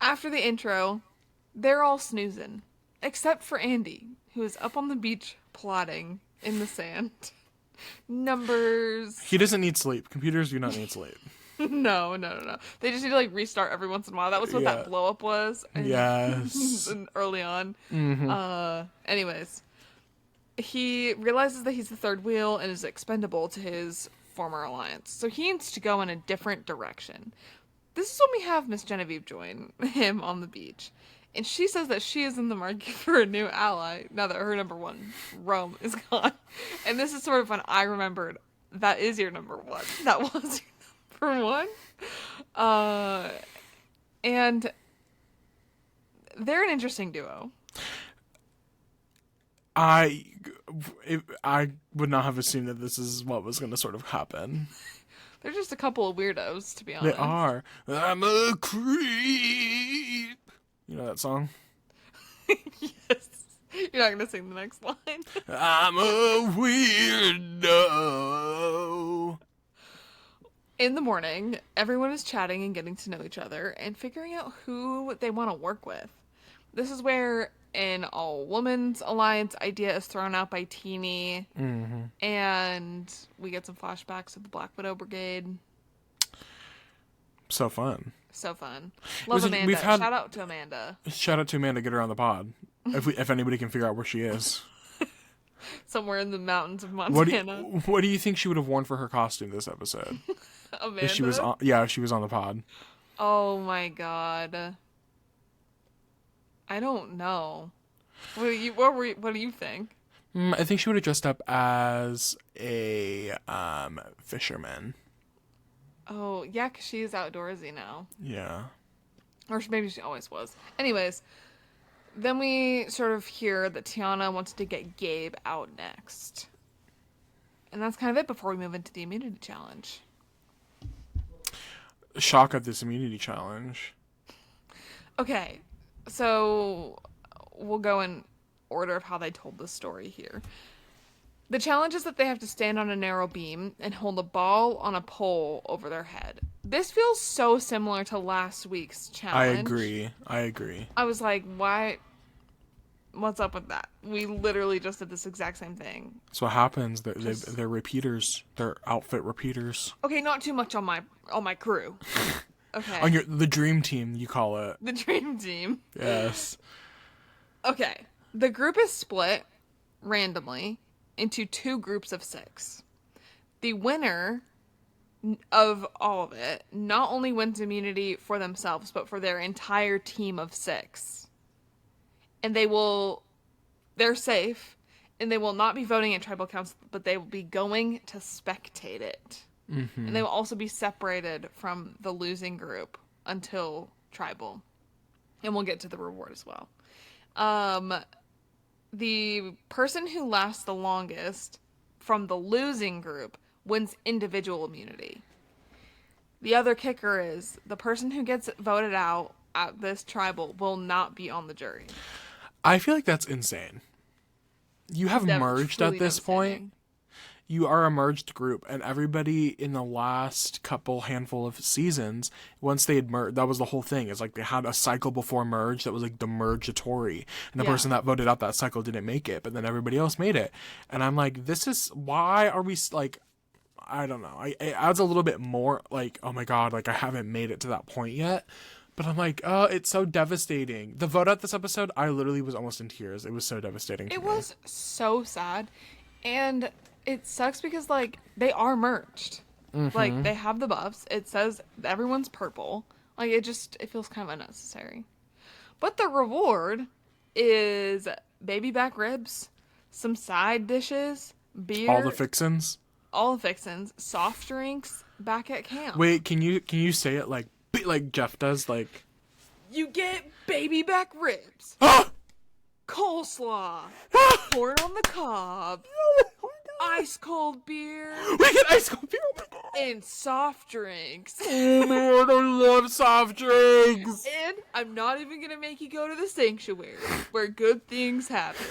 After the intro, they're all snoozing, except for Andy, who is up on the beach plotting in the sand. Numbers. He doesn't need sleep. Computers do not need sleep. No. They just need to restart every once in a while. That was what that blow up was. Yes. Early on. Anyways, he realizes that he's the third wheel and is expendable to his former alliance. So he needs to go in a different direction. This is when we have Miss Genevieve join him on the beach. And she says that she is in the market for a new ally now that her number one, Rome, is gone. And this is sort of when I remembered that is your number one. That was your number one. And they're an interesting duo. I would not have assumed that this is what was going to sort of happen. They're just a couple of weirdos, to be They honest. are. I'm a creep. You know that song? Yes. You're not gonna sing the next line. I'm a weirdo. In the morning, everyone is chatting and getting to know each other and figuring out who they want to work with. This is where an all-women's alliance idea is thrown out by Teeny, and we get some flashbacks of the Black Widow Brigade. So fun. So fun. Love Listen, Amanda. Shout out to Amanda. Shout out to Amanda. Get her on the pod. If anybody can figure out where she is. Somewhere in the mountains of What Montana. what do you think she would have worn for her costume this episode? Amanda. If she was on, yeah, if she was on the pod. Oh my god. I don't know. What do you think? I think she would have dressed up as a fisherman. Oh, yeah, 'cause she is outdoorsy now. Yeah. Or maybe she always was. Anyways, then we sort of hear that Tiana wants to get Gabe out next. And that's kind of it before we move into the immunity challenge. Shock at this immunity challenge. Okay, so we'll go in order of how they told the story here. The challenge is that they have to stand on a narrow beam and hold a ball on a pole over their head. This feels so similar to last week's challenge. I agree. I was like, why? What's up with that? We literally just did this exact same thing. That's what happens. They're repeaters. They're outfit repeaters. Okay, not too much on my crew. Okay. On the dream team, you call it. The dream team. Yes. Okay. The group is split randomly into 2 groups of 6. The winner of all of it not only wins immunity for themselves, but for their entire team of 6. And they're safe, and they will not be voting at tribal council, but they will be going to spectate it. Mm-hmm. And they will also be separated from the losing group until tribal. And we'll get to the reward as well. The person who lasts the longest from the losing group wins individual immunity. The other kicker is the person who gets voted out at this tribal will not be on the jury. I feel like that's insane. You have merged at this point. You are a merged group, and everybody in the last handful of seasons, once they had merged, that was the whole thing. It's like they had a cycle before merge that was like the mergatory, and the person that voted out that cycle didn't make it, but then everybody else made it. And I'm like, why are we like, I don't know. It adds a little bit more like, oh my god, like I haven't made it to that point yet. But I'm like, oh, it's so devastating. The vote out this episode, I literally was almost in tears. It was so devastating. It was so sad. And it sucks because, like, they are merged. Mm-hmm. Like, they have the buffs. It says everyone's purple. Like, it feels kind of unnecessary. But the reward is baby back ribs, some side dishes, beer. All the fixins. Soft drinks back at camp. Wait, can you say it like Jeff does? Like, you get baby back ribs. Coleslaw. Corn on the cob. Ice cold beer. We get ice cold beer. Oh my god. And soft drinks. Oh my god, I love soft drinks. And I'm not even gonna make you go to the sanctuary where good things happen.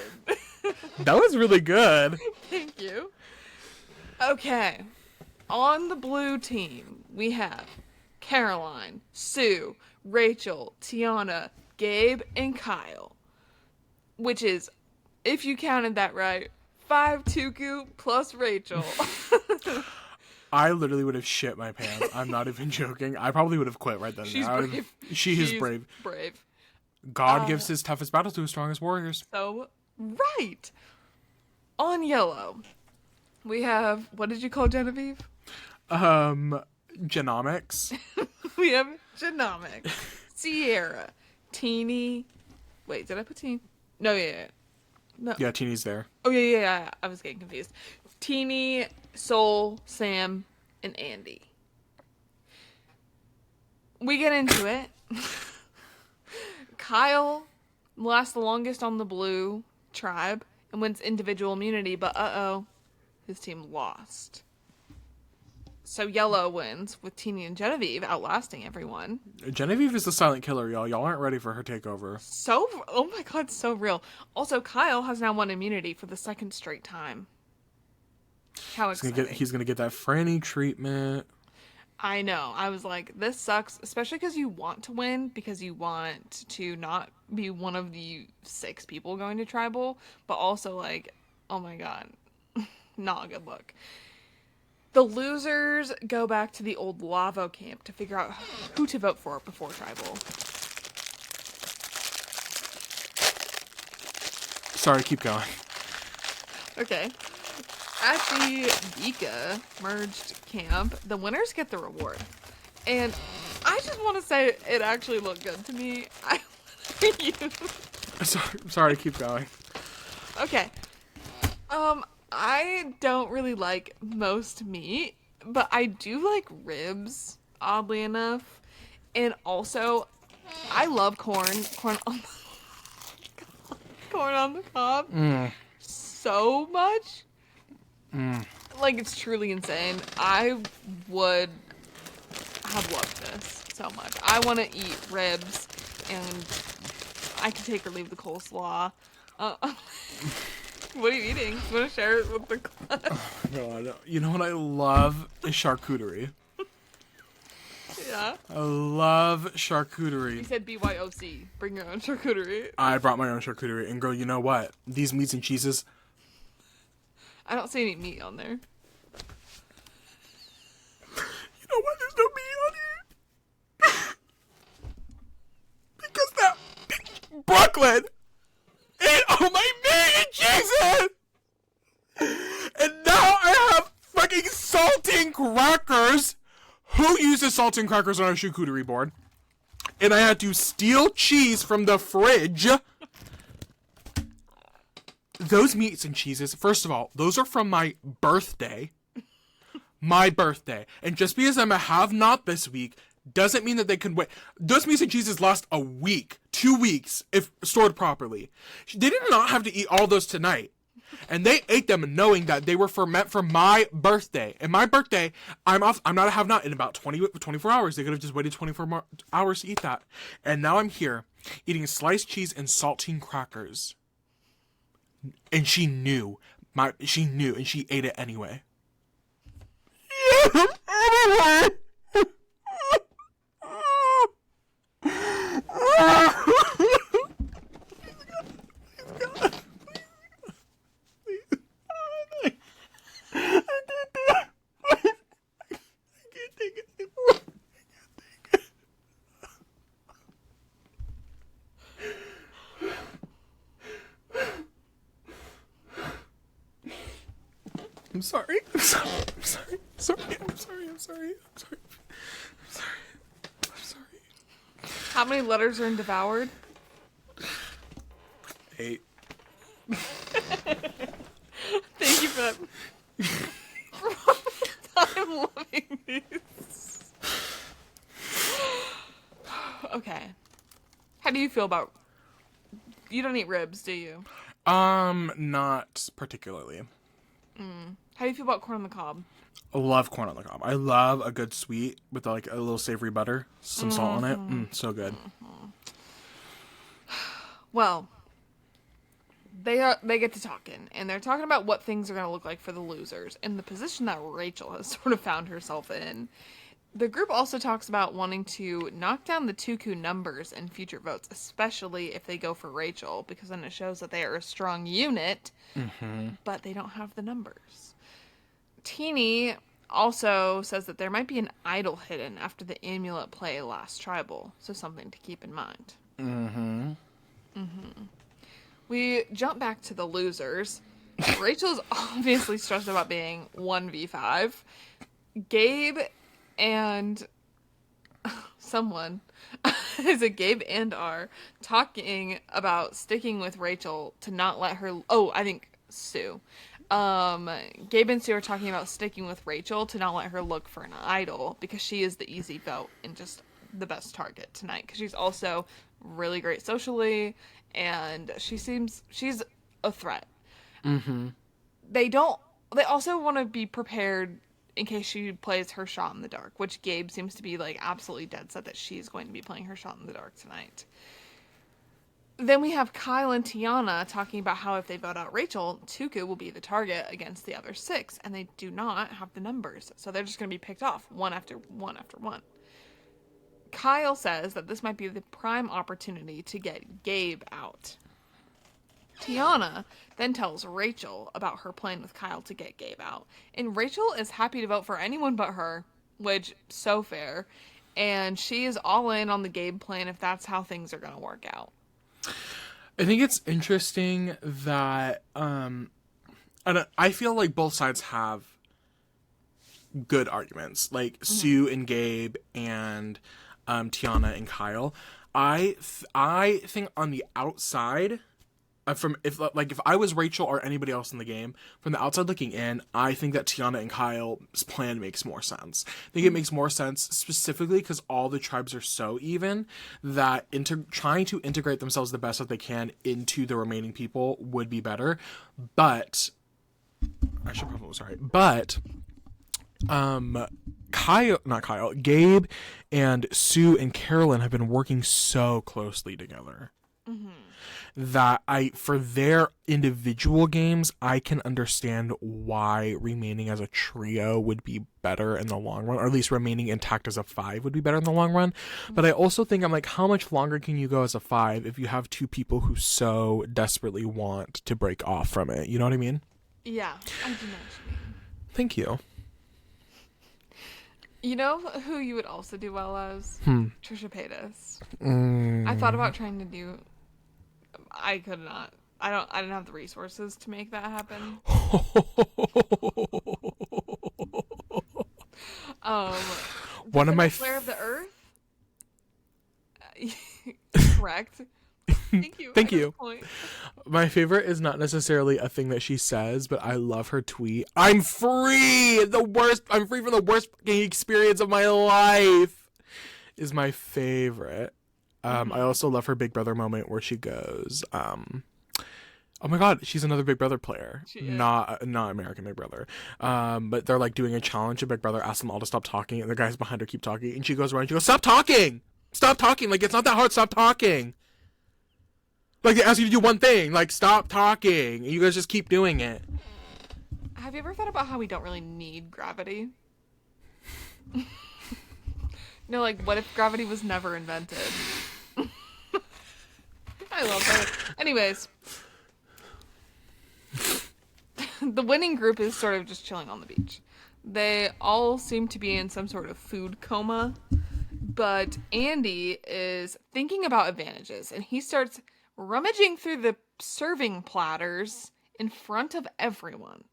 That was really good. Thank you. Okay. On the blue team, we have Caroline, Sue, Rachel, Tiana, Gabe, and Kyle. Which is, if you counted that right, 5 Tuku plus Rachel. I literally would have shit my pants. I'm not even joking. I probably would have quit right then. She's brave. She's brave. Brave. God gives his toughest battles to his strongest warriors. So, right. On yellow, we have, what did you call Genevieve? Genomics. We have Genomics, Sierra, Teeny. Wait, did I put Teeny? No, yeah. No. Yeah, Teeny's there. Oh, yeah. I was getting confused. Teeny, Soul, Sam, and Andy. We get into it. Kyle lasts the longest on the blue tribe, and wins individual immunity, but his team lost. So Yellow wins with Teeny and Genevieve outlasting everyone. Genevieve is the silent killer, y'all. Y'all aren't ready for her takeover. Oh my god, so real. Also, Kyle has now won immunity for the second straight time. How exciting. He's gonna get that Franny treatment. I know. I was like, this sucks, especially because you want to win, because you want to not be one of the 6 people going to tribal, but also like, oh my god, not a good look. The losers go back to the old Lavo camp to figure out who to vote for before tribal. Sorry, keep going. Okay. At the Vika merged camp, the winners get the reward. And I just want to say it actually looked good to me. Sorry, keep going. Okay. I don't really like most meat, but I do like ribs, oddly enough. And also, I love corn. Corn on the cob. So much. Like, it's truly insane. I would have loved this so much. I want to eat ribs, and I can take or leave the coleslaw. What are you eating? You want to share it with the class? Oh, God. You know what I love is charcuterie. Yeah. I love charcuterie. You said BYOC. Bring your own charcuterie. I brought my own charcuterie, and girl, you know what? These meats and cheeses. I don't see any meat on there. You know why there's no meat on here? Because that bitch Brooklyn ate all my meat and cheeses! And now I have fucking saltine crackers. Who uses saltine crackers on a charcuterie board? And I had to steal cheese from the fridge. Those meats and cheeses, first of all, those are from my birthday. My birthday. And just because I'm a have-not this week doesn't mean that they can wait. Those meats and cheeses last a week, 2 weeks, if stored properly. They did not have to eat all those tonight. And they ate them knowing that they were meant for my birthday. And my birthday, I'm off. I'm not a have-not in about 24 hours. They could have just waited 24 more hours to eat that. And now I'm here eating sliced cheese and saltine crackers. And she knew, and she ate it anyway. Anyway. I'm sorry. How many letters are in devoured? 8. Thank you for that. I'm loving these. Okay. How do you feel about... You don't eat ribs, do you? Not particularly. How do you feel about corn on the cob? I love corn on the cob. I love a good sweet with like a little savory butter, some salt on it. So good. Well, they get to talking, and they're talking about what things are going to look like for the losers, and the position that Rachel has sort of found herself in. The group also talks about wanting to knock down the Tuku numbers in future votes, especially if they go for Rachel, because then it shows that they are a strong unit, but they don't have the numbers. Teeny also says that there might be an idol hidden after the amulet play last tribal, so something to keep in mind. We jump back to the losers. Rachel's obviously stressed about being 1v5. Gabe and someone is it Gabe and R talking about sticking with Rachel to not let her... Oh, I think Sue. Gabe and Sue are talking about sticking with Rachel to not let her look for an idol because she is the easy vote and just the best target tonight because she's also really great socially and she's a threat. Mm-hmm. They don't. They also want to be prepared in case she plays her shot in the dark, which Gabe seems to be like absolutely dead set that she's going to be playing her shot in the dark tonight. Then we have Kyle and Tiana talking about how if they vote out Rachel, Tuku will be the target against the other 6, and they do not have the numbers, so they're just going to be picked off one after one after one. Kyle says that this might be the prime opportunity to get Gabe out. Tiana then tells Rachel about her plan with Kyle to get Gabe out. And Rachel is happy to vote for anyone but her, which, so fair. And she is all in on the Gabe plan if that's how things are going to work out. I think it's interesting that I feel like both sides have good arguments, like Sue and Gabe and Tiana and Kyle. I think on the outside, if I was Rachel or anybody else in the game, from the outside looking in, I think that Tiana and Kyle's plan makes more sense. I think it makes more sense specifically because all the tribes are so even that trying to integrate themselves the best that they can into the remaining people would be better. But I should probably Gabe and Sue and Carolyn have been working so closely together. Mm-hmm. That for their individual games, I can understand why remaining as a trio would be better in the long run, or at least remaining intact as a 5 would be better in the long run. Mm-hmm. But I also think I'm like, how much longer can you go as a 5 if you have 2 people who so desperately want to break off from it? You know what I mean? Yeah, I do know what you mean. Thank you. You know who you would also do well as? Trisha Paytas. I thought about trying to do... I could not. I didn't have the resources to make that happen. One of my Flare of the Earth. Correct. Thank you. Thank you. My favorite is not necessarily a thing that she says, but I love her tweet. I'm free. I'm free from the worst fucking experience of my life. Is my favorite. I also love her Big Brother moment where she goes, oh my god, she's another Big Brother player. Not American Big Brother. But they're like doing a challenge and Big Brother asks them all to stop talking and the guys behind her keep talking and she goes around and she goes, stop talking! Stop talking! Like, it's not that hard, stop talking! Like, they ask you to do one thing, like, stop talking! And you guys just keep doing it. Have you ever thought about how we don't really need gravity? No, like, what if gravity was never invented? I love that. Anyways. The winning group is sort of just chilling on the beach. They all seem to be in some sort of food coma. But Andy is thinking about advantages. And he starts rummaging through the serving platters in front of everyone.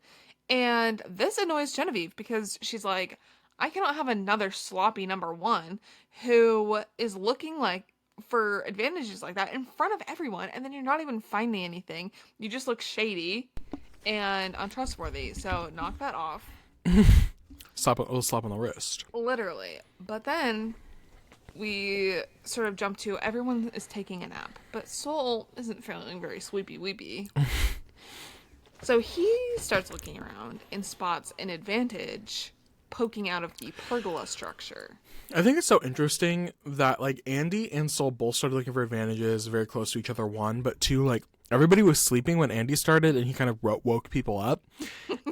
And this annoys Genevieve because she's like, I cannot have another sloppy number 1 who is looking like for advantages like that in front of everyone, and then you're not even finding anything. You just look shady and untrustworthy. So knock that off. Slap on the wrist. Literally. But then we sort of jump to everyone is taking a nap, but Soul isn't feeling very sleepy weepy. So he starts looking around and spots an advantage poking out of the pergola structure. I think it's so interesting that like Andy and Soul both started looking for advantages very close to each other, 1, but 2, like everybody was sleeping when Andy started and he kind of woke people up.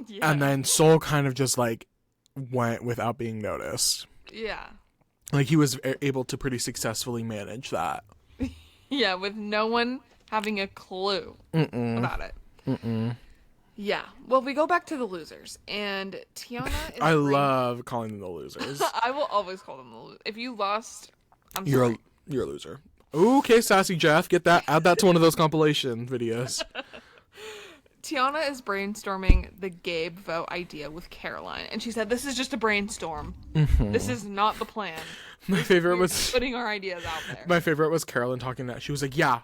Yeah. And then Soul kind of just like went without being noticed. Yeah. Like he was able to pretty successfully manage that. Yeah, with no one having a clue about it. Yeah. Well, we go back to the losers, and Tiana is I love calling them the losers. I will always call them the losers. If you lost, I'm sorry. You're a loser. Okay, Sassy Jeff, get that. Add that to one of those compilation videos. Tiana is brainstorming the Gabe vote idea with Caroline, and she said, "This is just a brainstorm. This is not the plan." My favorite was putting our ideas out there. My favorite was Caroline talking that. She was like, "Yeah,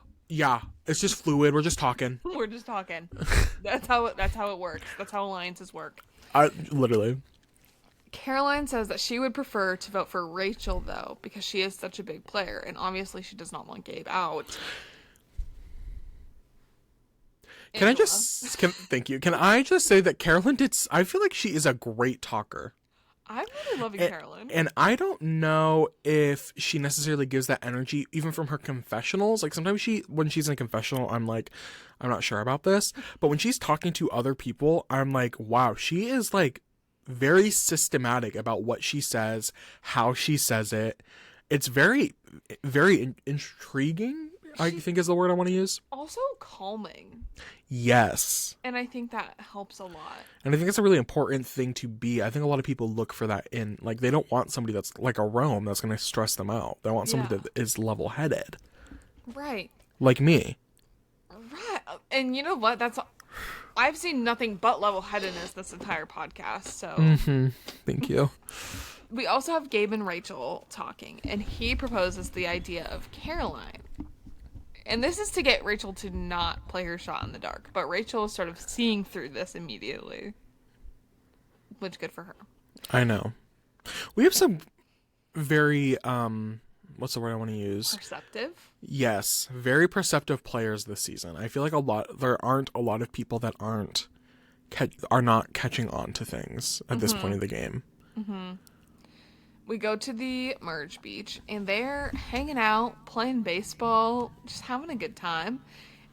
it's just fluid. We're just talking. We're just talking." That's how it works. That's how alliances work. Literally. Caroline says that she would prefer to vote for Rachel, though, because she is such a big player, and obviously she does not want Gabe out. Thank you. Can I just say that I feel like she is a great talker. I'm really loving Carolyn. And I don't know if she necessarily gives that energy even from her confessionals. Like sometimes when she's in a confessional, I'm like, I'm not sure about this. But when she's talking to other people, I'm like, wow, she is like very systematic about what she says, how she says it. It's very, very intriguing, I think is the word I want to use. Also calming. Yes. And I think that helps a lot. And I think it's a really important thing to be. I think a lot of people look for that in, like, they don't want somebody that's like a Rome that's going to stress them out. They want somebody that is level-headed. Right. Like me. Right. And you know what? I've seen nothing but level-headedness this entire podcast, so. Mm-hmm. Thank you. We also have Gabe and Rachel talking, and he proposes the idea of Caroline. And this is to get Rachel to not play her shot in the dark. But Rachel is sort of seeing through this immediately. Which, good for her. I know. We have some very, what's the word I want to use? Perceptive? Yes. Very perceptive players this season. I feel like there aren't a lot of people that are not catching on to things at this point of the game. Mm-hmm. We go to the Merge Beach, and they're hanging out, playing baseball, just having a good time.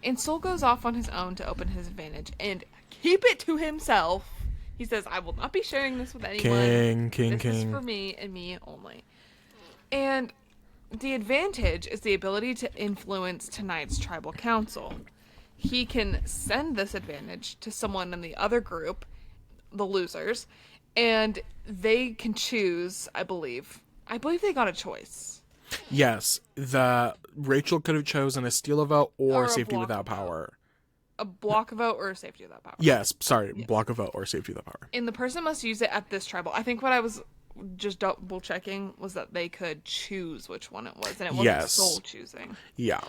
And Sol goes off on his own to open his advantage and keep it to himself. He says, I will not be sharing this with anyone. This is for me and me only. And the advantage is the ability to influence tonight's tribal council. He can send this advantage to someone in the other group, the losers, and they can choose, I believe they got a choice. Yes. Rachel could have chosen a steal a vote or safety without power. A block a vote or a safety without power. Yes. Block a vote or safety without power. And the person must use it at this tribal. I think what I was just double checking was that they could choose which one it was, and it wasn't Sol choosing. Yeah.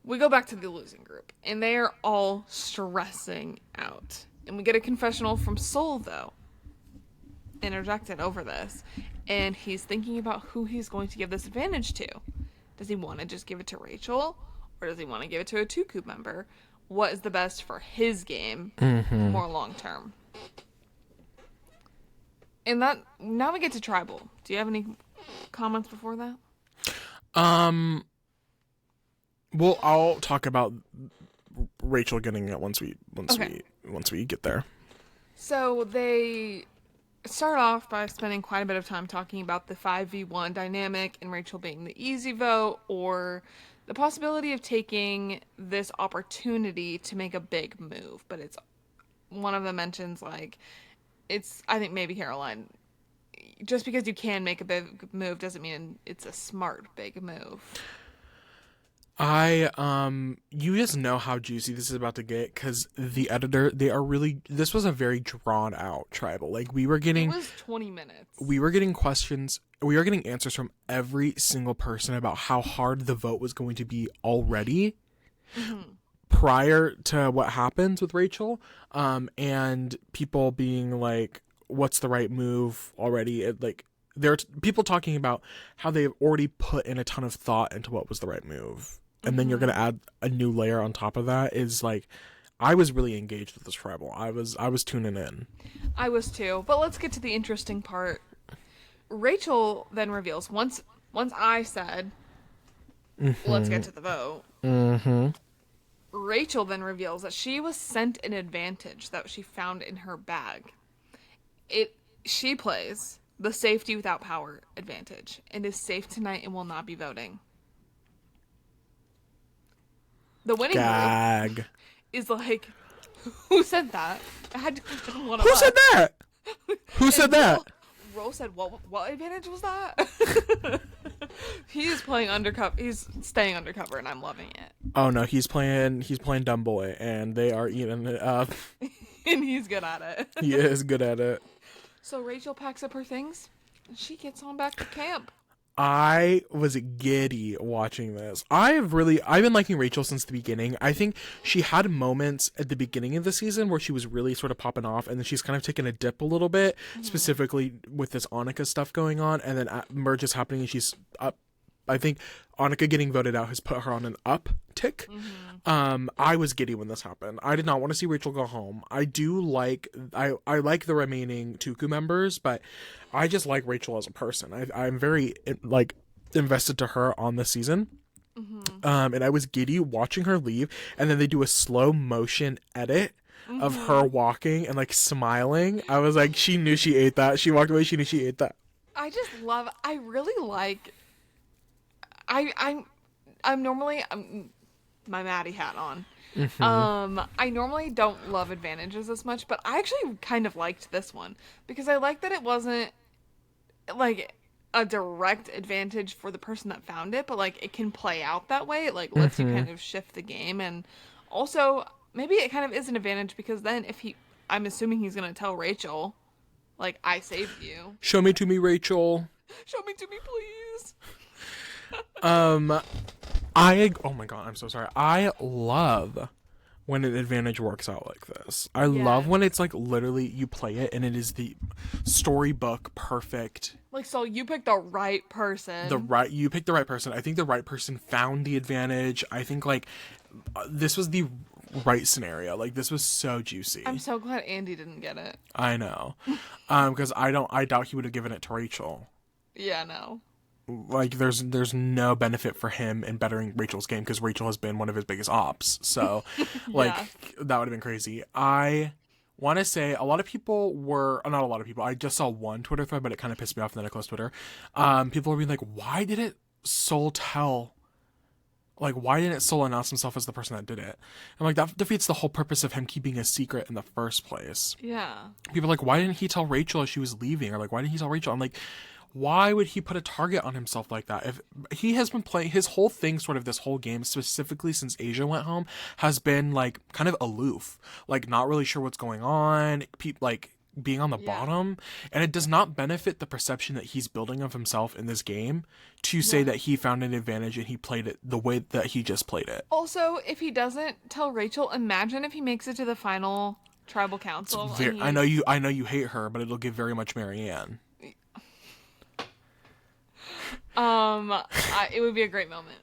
We go back to the losing group, and they are all stressing out. And we get a confessional from Sol, though, interjected over this. And he's thinking about who he's going to give this advantage to. Does he want to just give it to Rachel? Or does he want to give it to a 2-Coop member? What is the best for his game more long term? And now we get to tribal. Do you have any comments before that? Well, I'll talk about Rachel getting it once we get there. So they start off by spending quite a bit of time talking about the 5v1 dynamic and Rachel being the easy vote, or the possibility of taking this opportunity to make a big move. But it's one of them mentions, like, I think maybe Caroline, just because you can make a big move doesn't mean it's a smart big move. You just know how juicy this is about to get, because the editor, this was a very drawn out tribal. Like, it was 20 minutes. We were getting answers from every single person about how hard the vote was going to be already prior to what happens with Rachel. And people being like, what's the right move already? There are people talking about how they've already put in a ton of thought into what was the right move. And then you're going to add a new layer on top of that. Is like, I was really engaged with this tribal. I was tuning in. I was too. But let's get to the interesting part. Rachel then reveals, once I said, let's get to the vote. Rachel then reveals that she was sent an advantage that she found in her bag. She plays the safety without power advantage and is safe tonight and will not be voting. The winning group is like, who said that? I had to click on one of us. Who said that? Who said that? Ro said, what advantage was that? He's playing undercover. He's staying undercover, and I'm loving it. Oh no, he's playing dumb boy, and they are eating it up. And he's good at it. He is good at it. So Rachel packs up her things, and she gets on back to camp. I was giddy watching this. I've been liking Rachel since the beginning. I think she had moments at the beginning of the season where she was really sort of popping off, and then she's kind of taken a dip a little bit, specifically with this Annika stuff going on, and then Merge is happening and she's up I think Annika getting voted out has put her on an uptick. I was giddy when this happened. I did not want to see Rachel go home. I like the remaining Tuku members, but I just like Rachel as a person. I'm very like invested to her on this season. And I was giddy watching her leave, and then they do a slow motion edit of her walking and like smiling. I was like, she knew she ate that. She walked away, she knew she ate that. I really like, I'm normally my Maddie hat on. I normally don't love advantages as much, but I actually kind of liked this one because I like that it wasn't like a direct advantage for the person that found it, but like it can play out that way. It like lets you kind of shift the game, and also maybe it kind of is an advantage because then I'm assuming he's gonna tell Rachel, like, I saved you. Show me to me, Rachel. Show me to me, please. Oh my god, I'm so sorry. I love when an advantage works out like this. I love when it's like literally you play it and it is the storybook perfect. Like, so you picked the right person. You picked the right person. I think the right person found the advantage. I think like this was the right scenario. Like, this was so juicy. I'm so glad Andy didn't get it. I know. Because I doubt he would have given it to Rachel. Yeah, no. Like, there's no benefit for him in bettering Rachel's game because Rachel has been one of his biggest ops. So, like, that would have been crazy. I want to say a lot of people were, not a lot of people, I just saw one Twitter thread, but it kind of pissed me off and then I closed Twitter. People were being like, why didn't Soul tell? Like, why didn't Soul announce himself as the person that did it? And, like, that defeats the whole purpose of him keeping a secret in the first place. Yeah. People are like, why didn't he tell Rachel as she was leaving? Or, like, why didn't he tell Rachel? I'm like, why would he put a target on himself like that? If he has been playing his whole thing, sort of this whole game, specifically since Asia went home, has been like kind of aloof, like not really sure what's going on, like being on the bottom, and it does not benefit the perception that he's building of himself in this game to say that he found an advantage and he played it the way that he just played it. Also, if he doesn't tell Rachel, imagine if he makes it to the final tribal council. I know you hate her, but it'll give very much Marianne. It would be a great moment.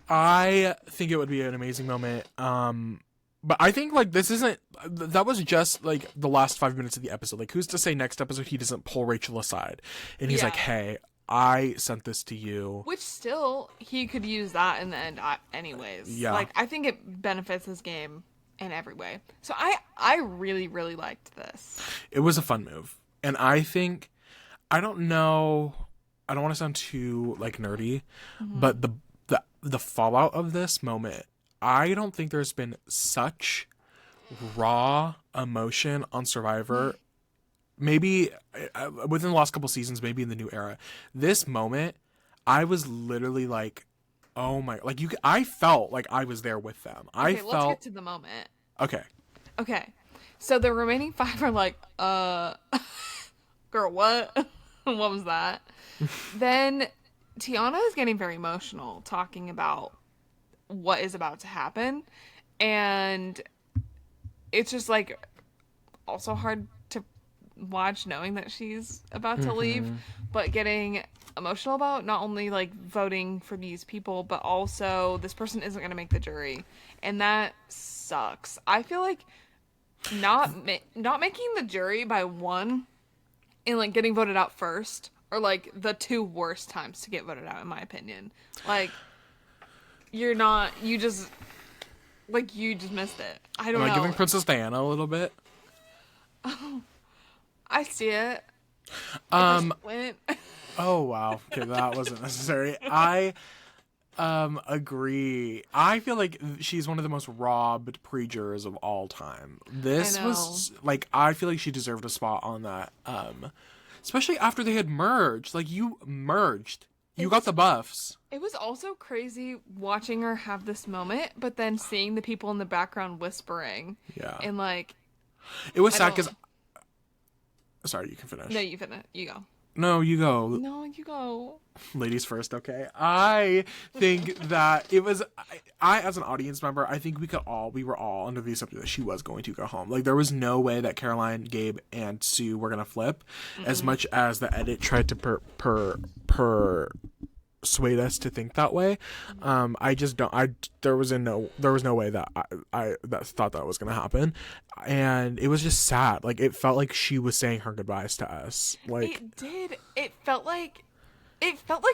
I think it would be an amazing moment. But I think like that was just like the last 5 minutes of the episode. Like, who's to say next episode he doesn't pull Rachel aside and he's like, hey, I sent this to you. Which still, he could use that in the end anyways. Yeah. Like, I think it benefits his game in every way. So I really, really liked this. It was a fun move. And I think, I don't want to sound too like nerdy, but the fallout of this moment, I don't think there's been such raw emotion on Survivor. Maybe within the last couple seasons, maybe in the new era. This moment, I was literally like, oh my, like I felt like I was there with them. Let's get to the moment. Okay. So the remaining 5 are like, girl, what? What was that? Then Tiana is getting very emotional talking about what is about to happen, and it's just like also hard to watch knowing that she's about to leave, but getting emotional about not only like voting for these people, but also this person isn't going to make the jury, and that sucks. I feel like not making the jury by one and like getting voted out first are like the 2 worst times to get voted out, in my opinion. Like, you just missed it. I don't know. Am I giving Princess Diana a little bit? I see it. Oh wow. Okay, that wasn't necessary. I agree. I feel like she's one of the most robbed pre-jurors of all time. This was like, I feel like she deserved a spot on that. Especially after they had merged. Like, you merged. You got the buffs. It was also crazy watching her have this moment, but then seeing the people in the background whispering. Yeah. And like, it was sad because, sorry, you can finish. No, you finish. You go. No, you go. No, you go. Ladies first, okay? I think that it was, I as an audience member, I think we were all under the assumption that she was going to go home. Like, there was no way that Caroline, Gabe, and Sue were going to flip, as much as the edit tried to swayed us to think that way. I just don't. There was no way that I that thought that was gonna happen, and it was just sad. Like it felt like she was saying her goodbyes to us. Like It did. It felt like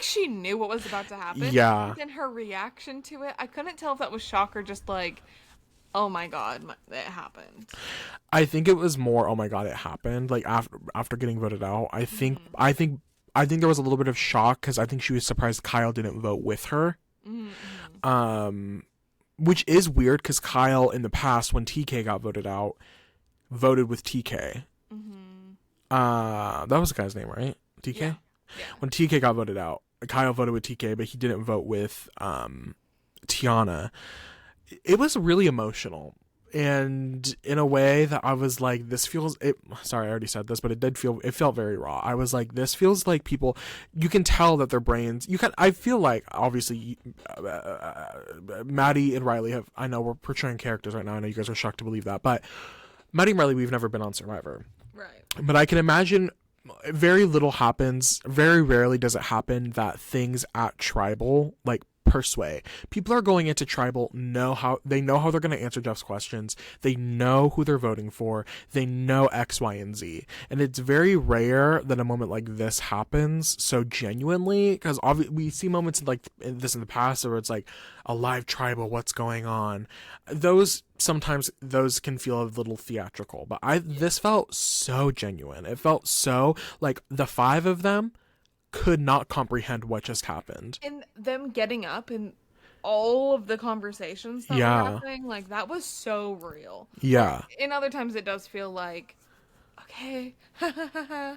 she knew what was about to happen. yeah, But then her reaction to it, I couldn't tell if that was shock or just like, oh my god, it happened. I think it was more. Oh my god, it happened. Like after getting voted out, I think there was a little bit of shock because I think she was surprised Kyle didn't vote with her. Which is weird because Kyle in the past when TK got voted out, voted with TK. That was the guy's name, right? TK. Yeah. When TK got voted out, Kyle voted with TK, but he didn't vote with Tiana. It was really emotional. And in a way that I was like, this feels it. Sorry, I already said this, but it felt very raw. I was like, this feels like people, you can tell that their brains, I feel like obviously Maddie and Riley I know we're portraying characters right now. I know you guys are shocked to believe that, but Maddie and Riley, we've never been on Survivor. Right. But I can imagine very little happens. Very rarely does it happen that things at Tribal, like persuade. People are going into Tribal, know how they're going to answer Jeff's questions. They know who they're voting for. They know X, Y, and Z. And it's very rare that a moment like this happens so genuinely, because we see moments like this in the past where it's like a live Tribal, what's going on? Sometimes those can feel a little theatrical, but this felt so genuine. It felt so like the five of them could not comprehend what just happened. And them getting up and all of the conversations that were happening, like that was so real. Yeah. Like, in other times it does feel like, okay,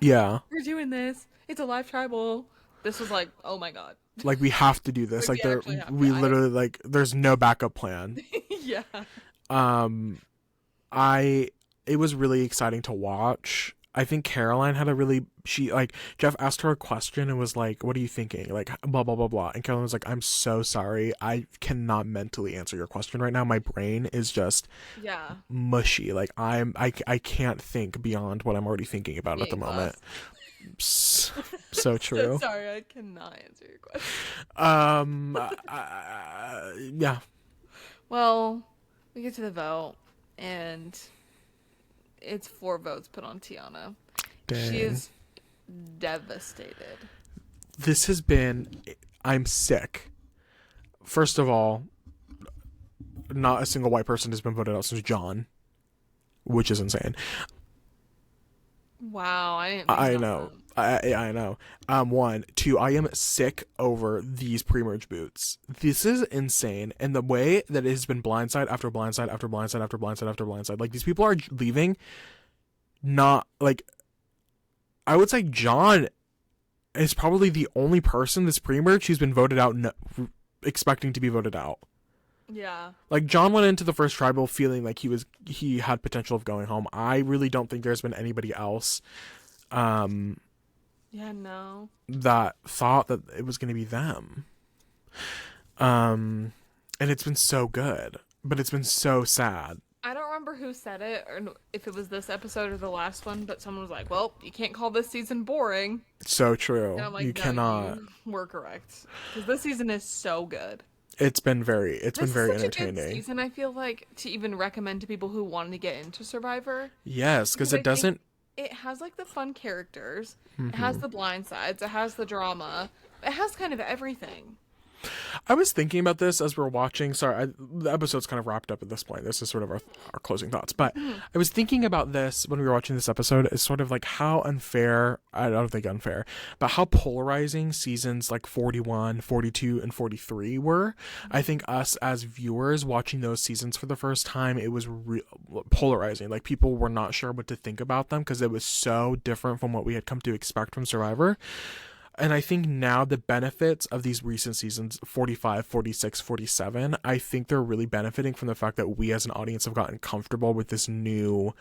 yeah, we're doing this. It's a live Tribal. This was like, oh my god. Like we have to do this. Like we literally like there's no backup plan. Yeah. It was really exciting to watch. I think Caroline had Jeff asked her a question and was like, what are you thinking? Like, blah, blah, blah, blah. And Caroline was like, I'm so sorry. I cannot mentally answer your question right now. My brain is just mushy. Like I can't think beyond what I'm already thinking about at the moment. So true. So sorry, I cannot answer your question. Yeah. Well, we get to the vote and it's 4 votes put on Tiana. Dang. She is devastated. This has been... I'm sick. First of all, not a single white person has been voted out since John, which is insane. Wow, I know. I know. 1, 2, I am sick over these pre-merge boots. This is insane. And the way that it has been blindside after blindside after blindside after blindside after blindside. Like, these people are leaving not, like, I would say John is probably the only person this pre-merge who's been voted out expecting to be voted out. Yeah. Like, John went into the first Tribal feeling like he had potential of going home. I really don't think there's been anybody else that thought that it was going to be them. And it's been so good, but it's been so sad. I don't remember who said it, or if it was this episode or the last one, but someone was like, well, you can't call this season boring. So true. And I'm like, you no, cannot. You were correct. Because this season is so good. It's been very entertaining. A good season, I feel like, to even recommend to people who want to get into Survivor. Yes, because it doesn't... It has, like, the fun characters. Mm-hmm. It has the blind sides. It has the drama. It has kind of everything. I was thinking about this as we were watching. Sorry, the episode's kind of wrapped up at this point. This is sort of our closing thoughts. But I was thinking about this when we were watching this episode. It's sort of like how unfair, I don't think unfair, but how polarizing seasons like 41, 42, and 43 were. I think us as viewers watching those seasons for the first time, it was polarizing. Like, people were not sure what to think about them because it was so different from what we had come to expect from Survivor. And I think now the benefits of these recent seasons, 45, 46, 47, I think they're really benefiting from the fact that we as an audience have gotten comfortable with this new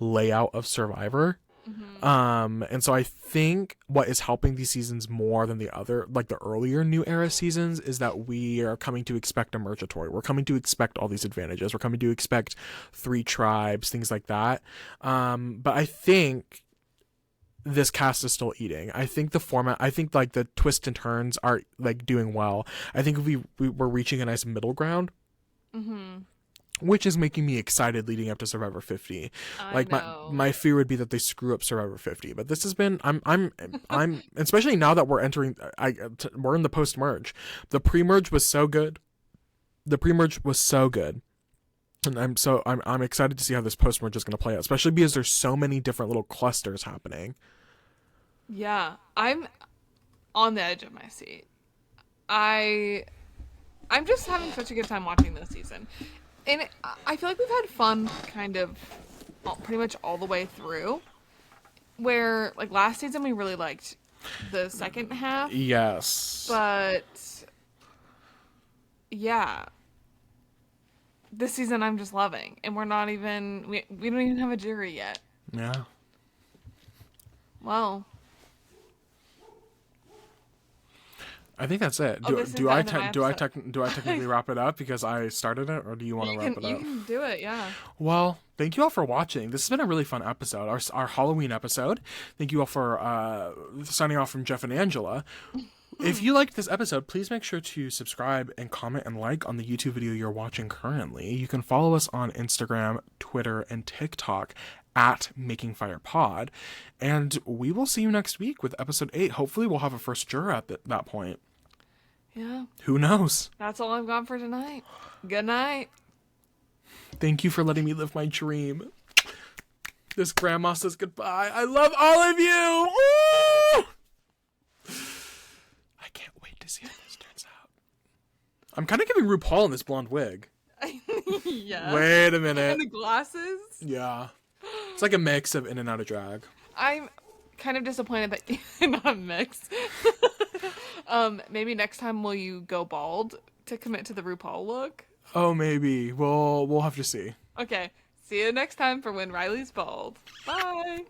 layout of Survivor. Mm-hmm. And so I think what is helping these seasons more than the other, like the earlier New Era seasons, is that we are coming to expect emergatory. We're coming to expect all these advantages. We're coming to expect 3 tribes, things like that. But I think... this cast is still eating. I think the format, I think like the twists and turns are like doing well. I think we're reaching a nice middle ground. Which is making me excited leading up to Survivor 50. Like my fear would be that they screw up Survivor 50, but this has been I'm especially now that we're entering we're in the post merge. The pre-merge was so good. And I'm excited to see how this post merge is going to play out, especially because there's so many different little clusters happening. Yeah, I'm on the edge of my seat. I'm just having such a good time watching this season. And I feel like we've had fun kind of pretty much all the way through. Where, like, last season we really liked the second half. Yes. But, yeah. This season I'm just loving. And we're not even... We don't even have a jury yet. Yeah. Well... I think that's it. Do I technically wrap it up because I started it, or do you want to wrap it up? You can do it, yeah. Well, thank you all for watching. This has been a really fun episode, our Halloween episode. Thank you all for signing off from Jeff and Angela. If you liked this episode, please make sure to subscribe and comment and like on the YouTube video you're watching currently. You can follow us on Instagram, Twitter, and TikTok at Making Fire Pod. And we will see you next week with episode 8. Hopefully we'll have a first juror at that point. Yeah. Who knows? That's all I've got for tonight. Good night. Thank you for letting me live my dream. This grandma says goodbye. I love all of you. Ooh! I can't wait to see how this turns out. I'm kind of giving RuPaul in this blonde wig. Yeah. Wait a minute. And the glasses? Yeah. It's like a mix of in and out of drag. I'm kind of disappointed that you're not a mix. Maybe next time will you go bald to commit to the RuPaul look? Oh, maybe. We'll have to see. Okay. See you next time for When Riley's Bald. Bye.